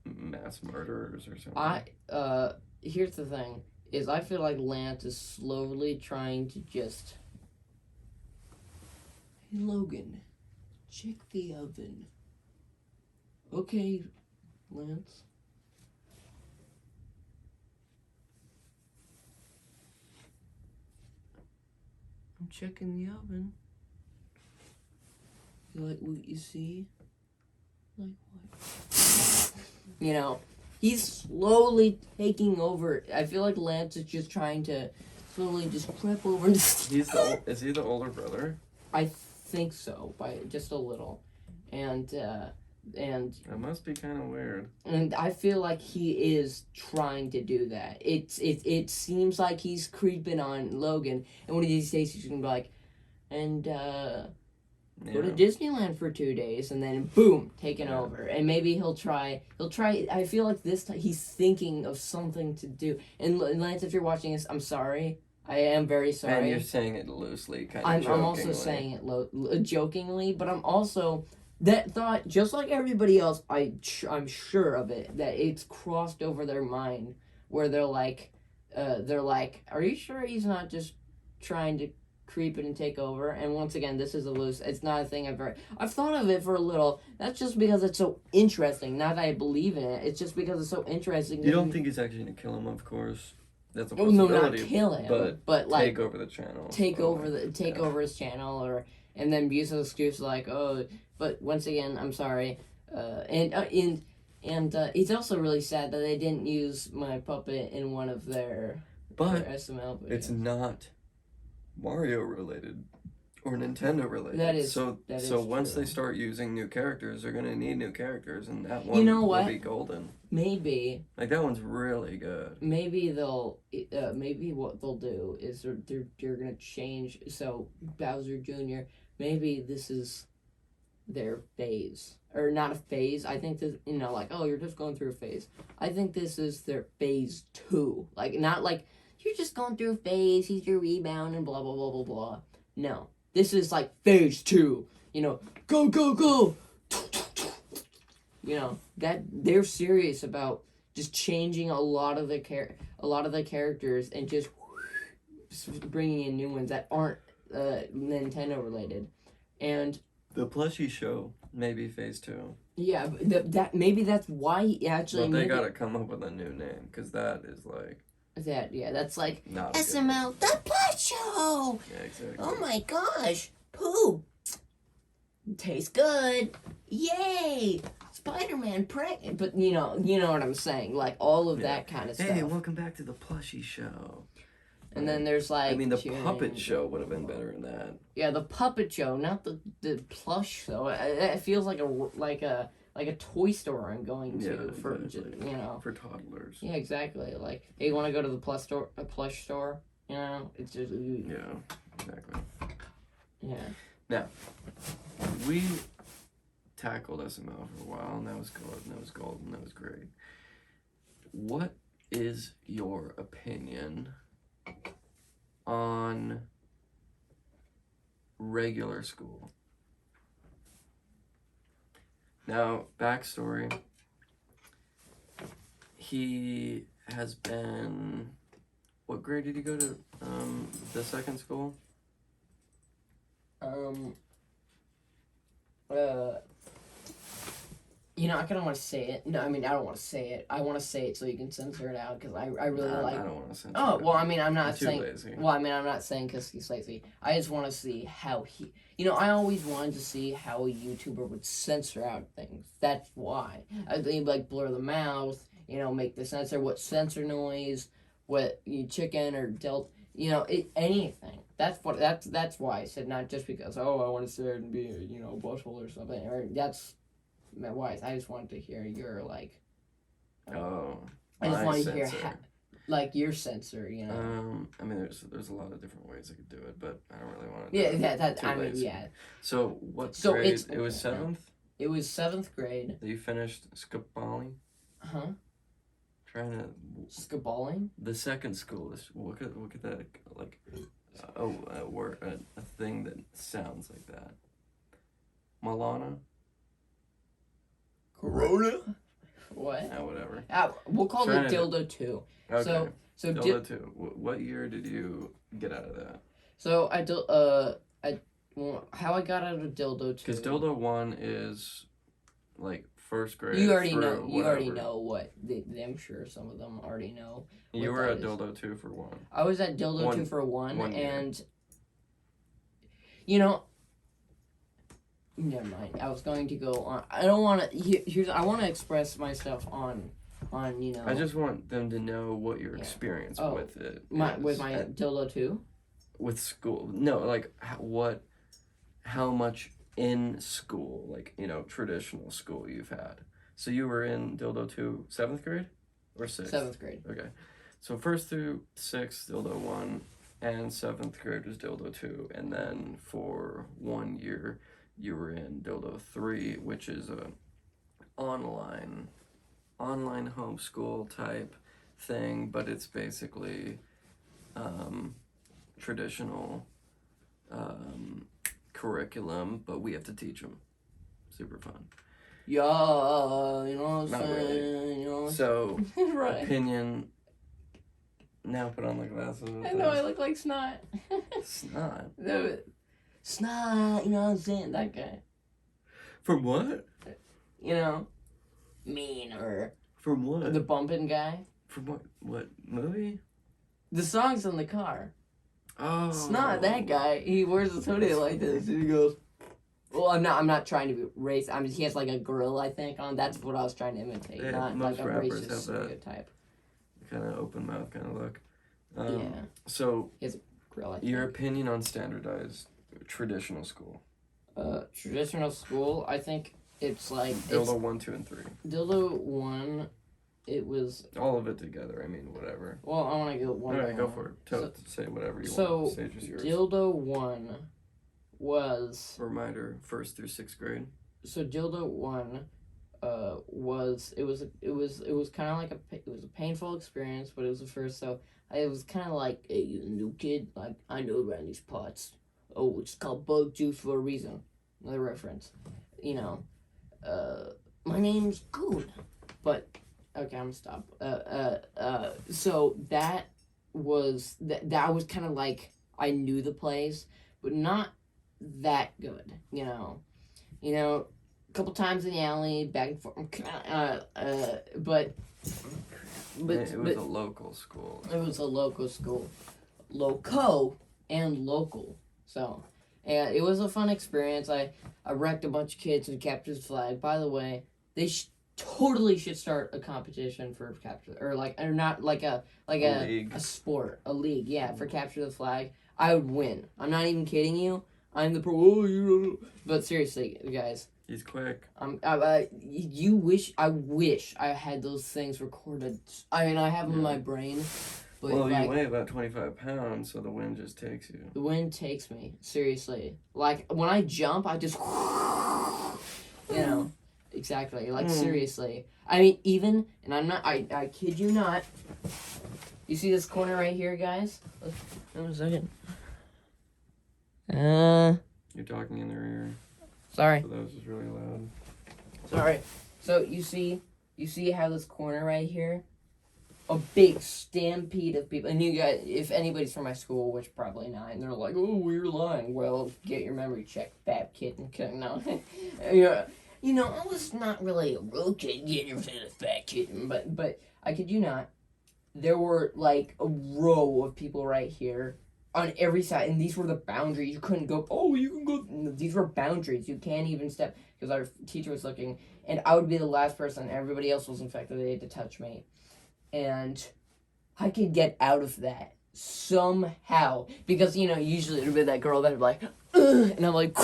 mass murderers or something. Here's the thing, is I feel like Lance is slowly trying to just... Hey, Logan, check the oven. Okay, Lance. I'm checking the oven. You like what you see? Like what? He's slowly taking over. I feel like Lance is just trying to slowly just creep over. Is he the older brother? I think so, by just a little. And that must be kind of weird. And I feel like he is trying to do that. It seems like he's creeping on Logan, and one of these days he's gonna be like, go to Disneyland for 2 days, and then boom, taking over. And maybe he'll try. I feel like this time he's thinking of something to do. And Lance, if you're watching this, I'm sorry. I am very sorry. And you're saying it loosely, kind of jokingly. I'm also saying it jokingly, but I'm also. That thought, just like everybody else, I'm sure of it, that it's crossed over their mind, where they're like, are you sure he's not just trying to creep it and take over? And once again, this is it's not a thing I've thought of it for a little. That's just because it's so interesting. Not that I believe in it. It's just because it's so interesting. You don't think he's actually going to kill him, of course. That's a possibility. No, not kill him, but like take over the channel. Take over his channel, and then use an excuse like, oh. But once again, I'm sorry. And it's also really sad that they didn't use my puppet in one of their SML videos. It's not Mario related or Nintendo related. That is so once true. They start using new characters, they're gonna need new characters, and that one will be golden. Maybe that one's really good. Maybe maybe what they'll do is they're gonna change. So Bowser Jr. Maybe this is their phase, or not a phase. I think this, like, oh, you're just going through a phase. I think this is their phase 2. Like, not like you're just going through a phase. He's your rebound and blah blah blah blah blah. No, this is like phase 2. Go go go. That they're serious about just changing a lot of the characters and just bringing in new ones that aren't Nintendo related, and. The plushie show, maybe phase 2. Yeah, maybe that's why he actually. But they gotta come up with a new name, because that is like. That's like not SML the plush show. Yeah, exactly. Oh my gosh, poo. Tastes good. Yay! Spider-Man pregnant. But you know what I'm saying, like all of that kind of stuff. Hey, welcome back to the plushie show. And then there's like I mean, the cheering puppet and show would have been better than that. Yeah, the puppet show, not the plush show. It feels like a toy store I'm going to for exactly. you know For toddlers. Yeah, exactly. Like, hey, you want to go to the plush store? You know, it's just Yeah, exactly. Yeah. Now, we tackled SML for a while, and that was good, and that was golden, that was great. What is your opinion on regular school? Now, backstory. He has been... What grade did he go to the second school? I kind of want to say it. No, I mean, I don't want to say it. I want to say it so you can censor it out, because I really like... I don't want to censor it. Oh, well, I mean, I'm not Too saying... lazy. Well, I mean, I'm not saying because he's lazy. I just want to see how he... I always wanted to see how a YouTuber would censor out things. That's why. I think, like, blur the mouth, make the censor, what censor noise, what chicken or anything. That's why I said, not just because, I want to sit there and be a butthole or something. Or that's why. I just wanted to hear your, like... I just wanted to hear your censor, I mean, there's a lot of different ways I could do it, but I don't really want to. Yeah. So what grade? It was 7th. It was 7th grade. That you finished Scaballing. Huh? Trying to. Scaballing. The second school. Look at that, like, a word, a thing that sounds like that. Milana. Corona. What? Whatever. We'll call it Dildo 2. Okay. So Dildo 2. What year did you get out of that? So how I got out of Dildo 2. Because Dildo 1 is like first grade. You already know. Whatever. You already know what. I'm sure some of them already know. You were at Dildo 2 for 1. I was at Dildo 2 for 1, and never mind. I was going to go on. I don't want to. I want to express myself on. I just want them to know what your experience with it. With my Dildo 2. With school, no, like how much in school, like traditional school you've had. So you were in Dildo 2, 7th grade, or 6th? 7th grade. Okay, so 1st through 6th Dildo 1, and 7th grade was Dildo 2, and then for 1 year you were in Dildo 3, which is a online homeschool type thing, but it's basically traditional curriculum, but we have to teach them. Super fun. Yeah, you know what I'm Not saying? really. So, right. Opinion. Now put on the glasses. I know, I look like Snot. Snot? No, Snot, you know what I'm saying? That guy. From what? Meaner. From what? The bumping guy. From what? What movie? The song's in the car. Oh. Snot, that guy. He wears his hoodie like this, and he goes. Well, I'm not trying to be racist. He has like a grill, I think, on. That's what I was trying to imitate, not like a racist stereotype. Kind of open mouth kind of look. Yeah. So. He has a grill, I think. Your opinion on standardized traditional school? Traditional school, I think it's like Dildo 1, 2, and 3. Dildo 1. It was all of it together. I mean, whatever. Well, I want to go one. All right, go for it. Say whatever you want. So, Stage is yours. Dildo 1 was. Reminder: 1st through 6th grade. So Dildo 1, was kind of like it was a painful experience, but it was the first. So it was kind of like, hey, you new kid, like I know around these parts. Oh, it's called bug juice for a reason. Another reference. My name's Goon, but. Okay, I'm gonna stop. So that was kind of like I knew the plays, but not that good. A couple times in the alley, back and forth. But it was a local school. It was a local school, loco and local. So, and it was a fun experience. I wrecked a bunch of kids and captured the flag. By the way, totally should start a competition for capture, or not like a league. a sport, a league, yeah, for capture the flag. I would win. I'm not even kidding you. I'm the pro. Oh, you. But seriously, guys. He's quick. I wish I had those things recorded. I mean, I have them in my brain. But well, you weigh about 25 pounds, so the wind just takes you. The wind takes me, seriously. Like, when I jump, I just, you know, exactly. Like, seriously. I mean, even, and I kid you not, you see this corner right here, guys? Wait a second. You're talking in their ear. Sorry. So that was just really loud. Sorry. So, you see how this corner right here? A big stampede of people. And you guys, if anybody's from my school, which probably not, and they're like, oh, you're lying. Well, get your memory checked, fat kitten. No. You know, I was not really a real kid getting rid of fat kitten, but I kid you not, there were like a row of people right here on every side, and these were the boundaries. You couldn't go, oh, you can go. These were boundaries. You can't even step, because our teacher was looking, and I would be the last person. Everybody else was infected. They had to touch me. And I could get out of that somehow. Because, you know, usually it would be that girl that would be like, ugh, and I'm like,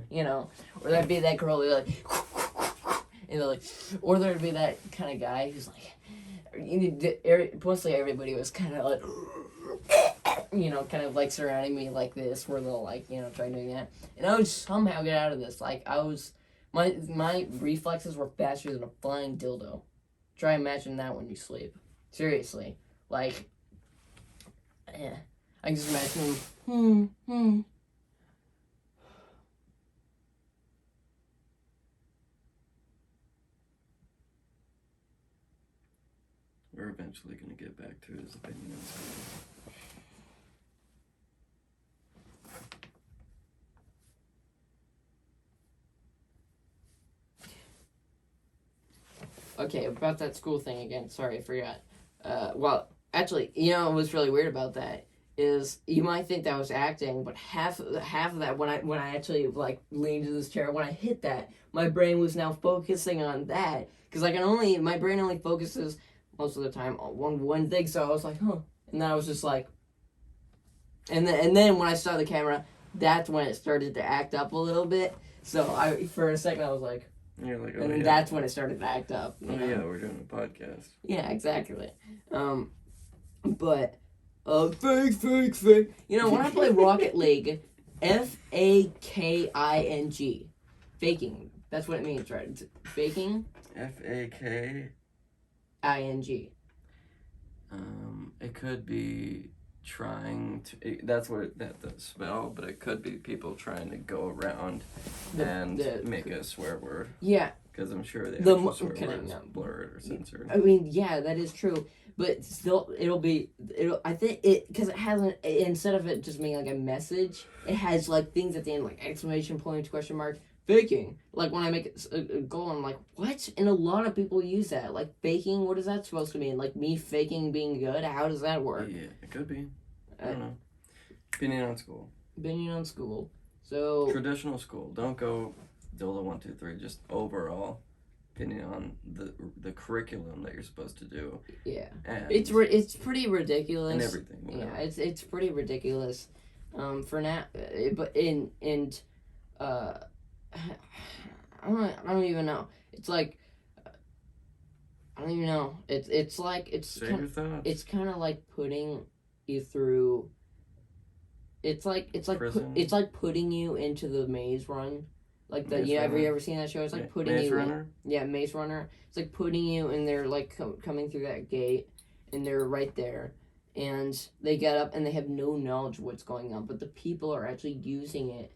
you know. Or there'd be that girl that would be like, and they're like, or there'd be that kind of guy who's like, mostly everybody was kind of like, you know, kind of like surrounding me like this, where they'll like, you know, try doing that. And I would somehow get out of this. Like, my reflexes were faster than a flying dildo. Try imagine that when you sleep. Seriously. Like, yeah. I can just imagine, We're eventually going to get back to his opinion on school. Okay, about that school thing again. Sorry, I forgot. Well, actually, you know what's really weird about that is you might think that was acting, but half of that when I actually like leaned in this chair, when I hit that, my brain was now focusing on that, because my brain only focuses most of the time on one thing. So I was like, huh, and then I was just like, and then when I saw the camera, that's when it started to act up a little bit. So for a second I was like. You're like, oh, and yeah. That's when it started to act up. Oh, yeah, we're doing a podcast. Yeah, exactly. But, fake. You know, when I play Rocket League, Faking. Faking. That's what it means, right? It's faking. Faking. It could be trying to. That's what that does spell, but it could be people trying to go around make a swear word. Yeah. Because I'm sure the actual swear word is blurred or censored. I mean, yeah, that is true. But still, I think it, because it hasn't, instead of it just being like a message, it has like things at the end, like exclamation point, question mark, faking. Like when I make a goal, I'm like, what? And a lot of people use that. Like faking, what is that supposed to mean? Like me faking being good? How does that work? Yeah, it could be. I don't know. Opinion on school. So. Traditional school. Don't go dildo 1, 2, 3. Just overall opinion on the curriculum that you're supposed to do. Yeah. And it's pretty ridiculous. And everything. Whatever. Yeah, it's pretty ridiculous. For now, but I don't even know. It's like I don't even know. It's kind of like putting you through. It's like putting you into the maze run. Like have you ever seen that show? It's like putting Maze you Runner? Maze Runner. It's like putting you, and they're like coming through that gate, and they're right there, and they get up and they have no knowledge of what's going on, but the people are actually using it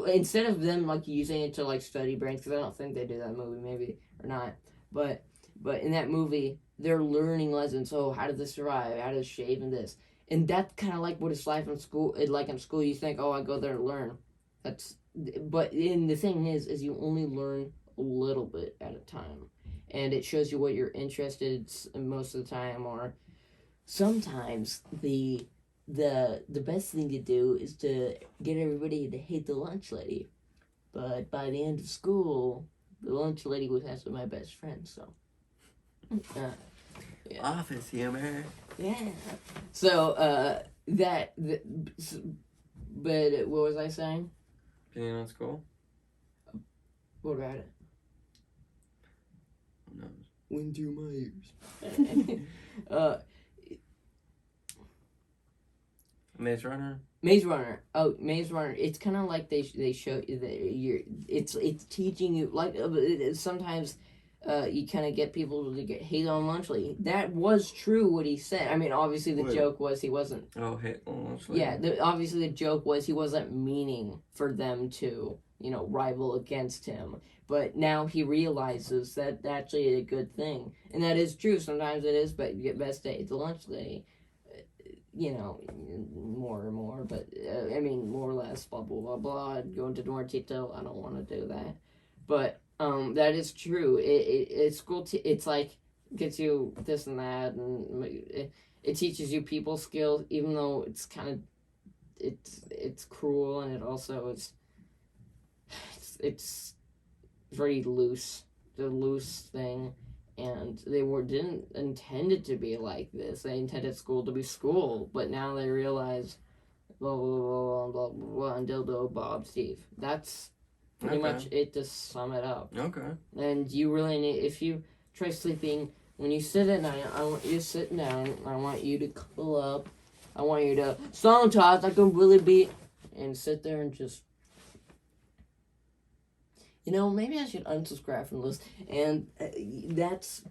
instead of them like using it to like study brains, because I don't think they do that movie, maybe or not, but in that movie they're learning lessons. Oh, how did this survive? How to shave and this, and that's kind of like what it's like in school. In school, you think, oh, I go there to learn. But the thing is you only learn a little bit at a time, and it shows you what you're interested in most of the time, or sometimes the best thing to do is to get everybody to hate the lunch lady. But by the end of school, The lunch lady was actually my best friend, so. Yeah. Office humor. Yeah. So, but what was I saying? Opinion on school? What about it? No. Went through my ears. Maze Runner? Maze Runner. Oh, Maze Runner. It's kind of like they show you that it's teaching you like sometimes you kind of get people to get hate on lunch lady. That was true what he said. I mean, obviously the joke was he wasn't. Oh, hate on lunch lady. Yeah, obviously the joke was he wasn't meaning for them to rival against him. But now he realizes that actually is a good thing, and that is true. Sometimes it is, but you get best to hate the lunch lady. More and more, but I mean, more or less, blah, blah, blah, blah. I'd go into more detail. I don't want to do that. But, that is true. It's cool. It's like, gets you this and that, and it teaches you people skills, even though it's kind of, it's cruel, and it also it's very loose. The loose thing. And they didn't intend it to be like this. They intended school to be school, but now they realize blah blah blah blah blah blah and dildo Bob Steve. That's pretty much it to sum it up. Okay. And you really need, if you try sleeping when you sit at night, I want you to sit down. I want you to cuddle up. I want you to sometimes I can really be and sit there and just. Maybe I should unsubscribe from this. And that's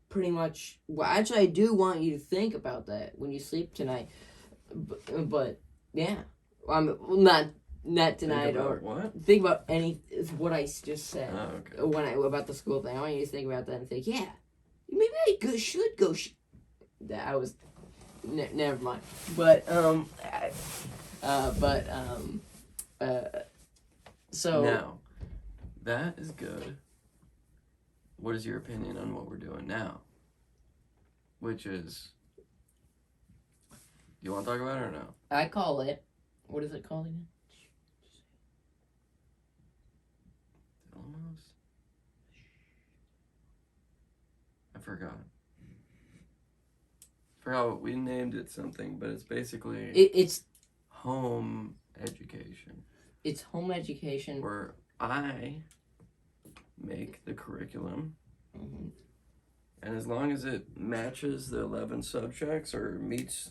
pretty much. Well, actually, I do want you to think about that when you sleep tonight. But yeah, not tonight or what? Think about what I just said. Oh, okay. About the school thing. I want you to think about that and think, yeah, maybe I should go. That I was. Never mind. But so now. That is good. What is your opinion on what we're doing now? Which is... You want to talk about it or no? I call it... What is it called again? Almost. I forgot. We named it something, but it's basically... It's... Home education. It's home education. Where I... make the curriculum, and as long as it matches the 11 subjects or meets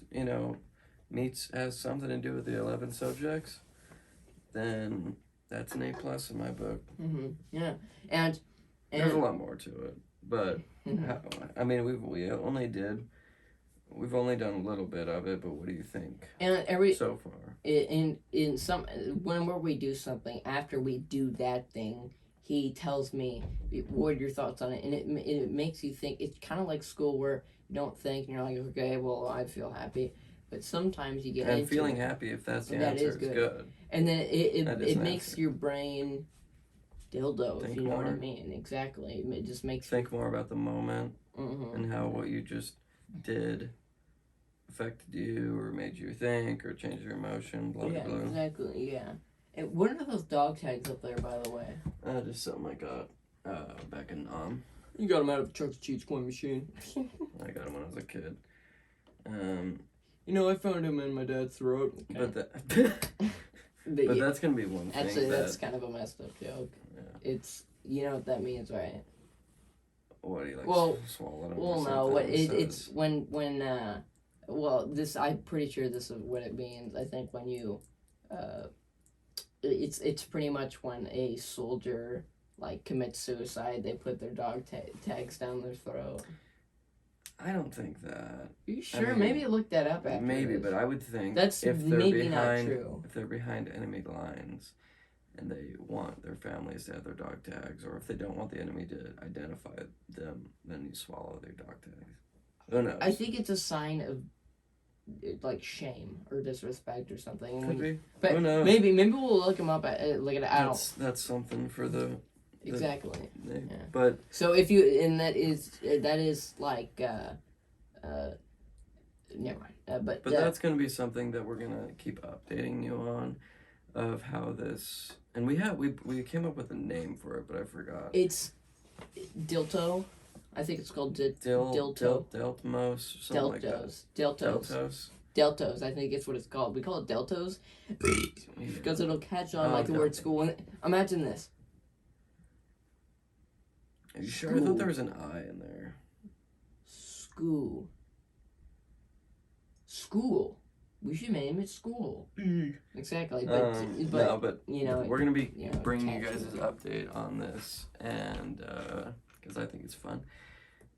has something to do with the 11 subjects, then that's an A+ in my book. Yeah, and there's a lot more to it, but I mean we've only done a little bit of it, but what do you think? And so far, in some whenever we do something, after we do that thing, he tells me, what are your thoughts on it? And it makes you think. It's kind of like school where you don't think, and you're like, okay, well, I feel happy. But sometimes you get into feeling happy, if that's the answer, is good. And then it makes your brain dildo, if you know what I mean. Exactly. It just makes think more about the moment and how what you just did affected you or made you think or changed your emotion, blah, blah, blah. Exactly, yeah. And what are those dog tags up there, by the way? Just something I got back in You got them out of the Chuck E. Cheese coin machine. I got them when I was a kid. I found him in my dad's throat. Okay. But that's going to be one thing. Actually, that's kind of a messed up joke. Yeah. It's, you know what that means, right? What, do you swallow them? Well, no, it's when this, I'm pretty sure this is what it means. I think when you, it's pretty much when a soldier, commits suicide, they put their dog tags down their throat. I don't think that. Are you sure? Maybe look that up after Maybe, this. but I would think that's if they're maybe behind, not true. If they're behind enemy lines and they want their families to have their dog tags, or if they don't want the enemy to identify them, then you swallow their dog tags. Who knows? I think it's a sign of shame or disrespect or something. Could be. But who knows? Maybe we'll look them up. That's something for the. Exactly. Yeah. But so if you that is never mind. But that's going to be something that we're going to keep updating you on, of how this And we came up with a name for it, but I forgot. It's Dilto. I think it's called Dilto. Deltmos, something like that. Deltos. Deltos. Deltos, I think it's what it's called. We call it Deltos Yeah. because it'll catch on Oh, like the word Deltos. school. And imagine this. Are you sure? I thought there was an I in there. School. School. We should name it school. Exactly. But you know, we're gonna be you know, bringing you catchy. guys an update on this, and because I think it's fun.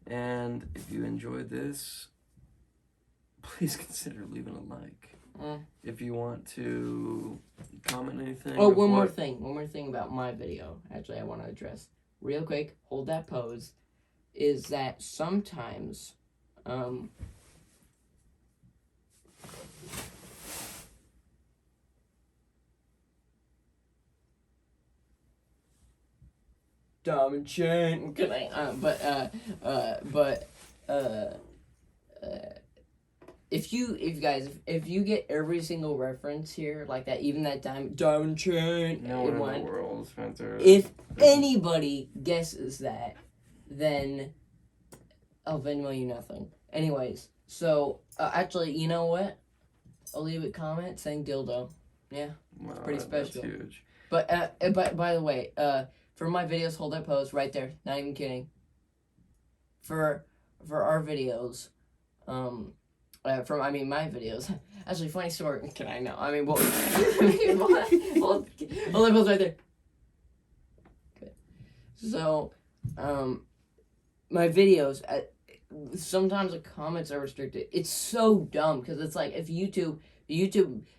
And if you enjoyed this, please consider leaving a like. If you want to comment anything. Oh, one more thing about my video. Actually, I want to address real quick. Hold that pose. Is that sometimes, Diamond chain. Can I? If you get every single reference here like that, even that diamond chain, No one in the world, Spencer. If anybody guesses that, then I'll Venmo you nothing. Anyways, so actually, you know what? I'll leave a comment saying dildo. Yeah, wow, pretty special. That's huge. But by the way, for my videos, hold that pose right there. Not even kidding. For our videos, my videos. Actually, funny story. Can I know? I mean, hold that pose right there. Good. So, my videos. Sometimes the comments are restricted. It's so dumb because it's like if YouTube,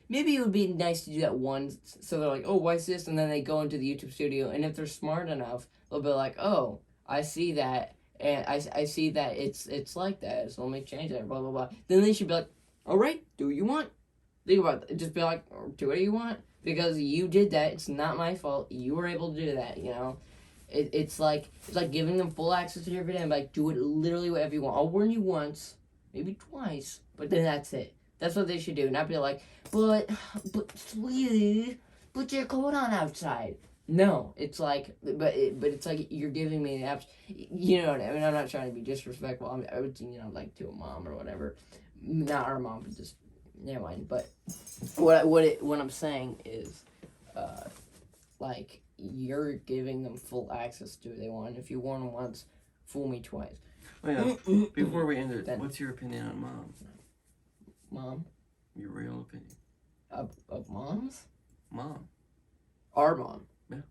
maybe it would be nice to do that once. So they're like, oh, why is this? And then they go into the YouTube studio, and if they're smart enough, they'll be like, oh, I see that, and I see that it's like that. So let me change that. Blah blah blah. Then they should be like, all right, do what you want. Think about it. Just be like, do what you want because you did that. It's not my fault. You were able to do that. You know. It's like giving them full access to your video and like do it literally whatever you want. I'll warn you once, maybe twice, but then that's it. That's what they should do. Not be like, but sweetie, put your coat on outside. No, it's like, but it's like you're giving me the apps. You know what I mean? I'm not trying to be disrespectful. I would like to a mom or whatever, not our mom, but just never mind. But what I'm saying is, like. You're giving them full access to what they want. If you warn them once, fool me twice. Oh, yeah. Before we end it, what's your opinion on mom? Mom? Your real opinion. Of moms? Mom. Our mom. Yeah.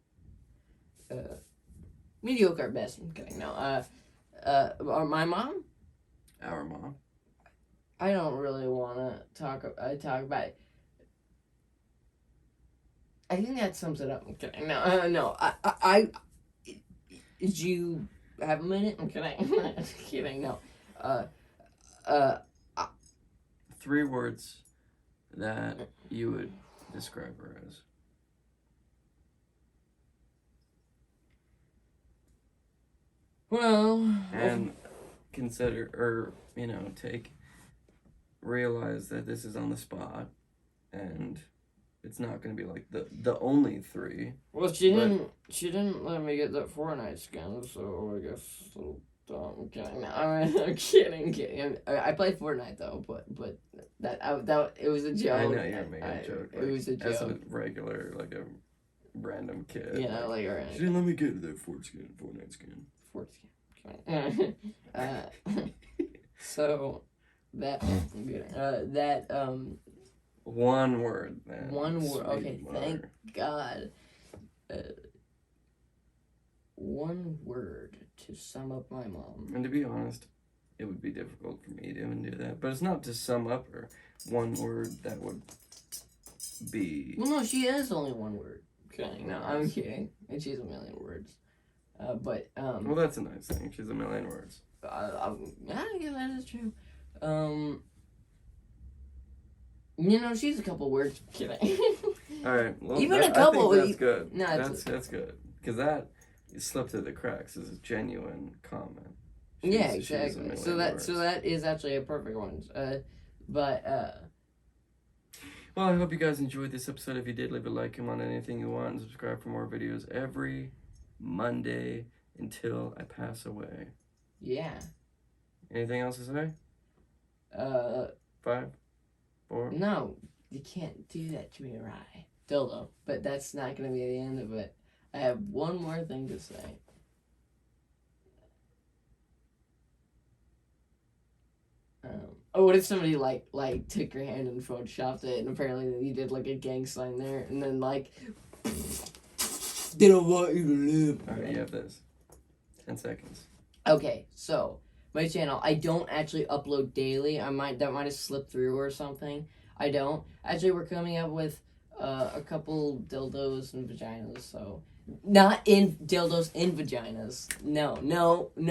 Mediocre at best. I'm kidding. No. My mom? Our mom. I don't really want to talk about it. I think that sums it up. I'm kidding. No. Did you have a minute? I'm kidding. I'm kidding. No. 3 words that you would describe her as. Well. And consider, or realize that this is on the spot, and. It's not going to be like the only 3. Well, she didn't let me get that Fortnite skin, so I guess it's a little dumb. I'm kidding. I'm kidding. I played Fortnite though, but that it was a joke. I know you're making a joke. It was a joke. As a regular, like a random kid. Yeah, like a random. She didn't let me get that Fortnite skin. So that One word, man. One word. Sweet Okay, mother. thank God. One word to sum up my mom. And to be honest, it would be difficult for me to even do that. But it's not to sum up her. One word that would be. Well, no, she has only one word. Kidding. No, I'm kidding. And she's a million words. Well, that's a nice thing. She's a million words. I guess that is true. She's a couple words. Kidding. All right. Well, Even a couple. I think that's good. No, that's good because that slipped through the cracks as a genuine comment. Yeah, exactly. So that is actually a perfect one. Well, Well, I hope you guys enjoyed this episode. If you did, leave a like, comment on anything you want, and subscribe for more videos every Monday until I pass away. Yeah. Anything else to say? 5, 4. No, you can't do that to me, right? Dildo. But that's not going to be the end of it. I have one more thing to say. What if somebody took your hand and photoshopped it, and apparently you did like a gang sign there, and then like they don't want you to live. All right, you have this. 10 seconds. Okay, so my channel, I don't actually upload daily. That might have slipped through or something. I don't. Actually, we're coming up with a couple dildos and vaginas. So not in dildos in vaginas. No.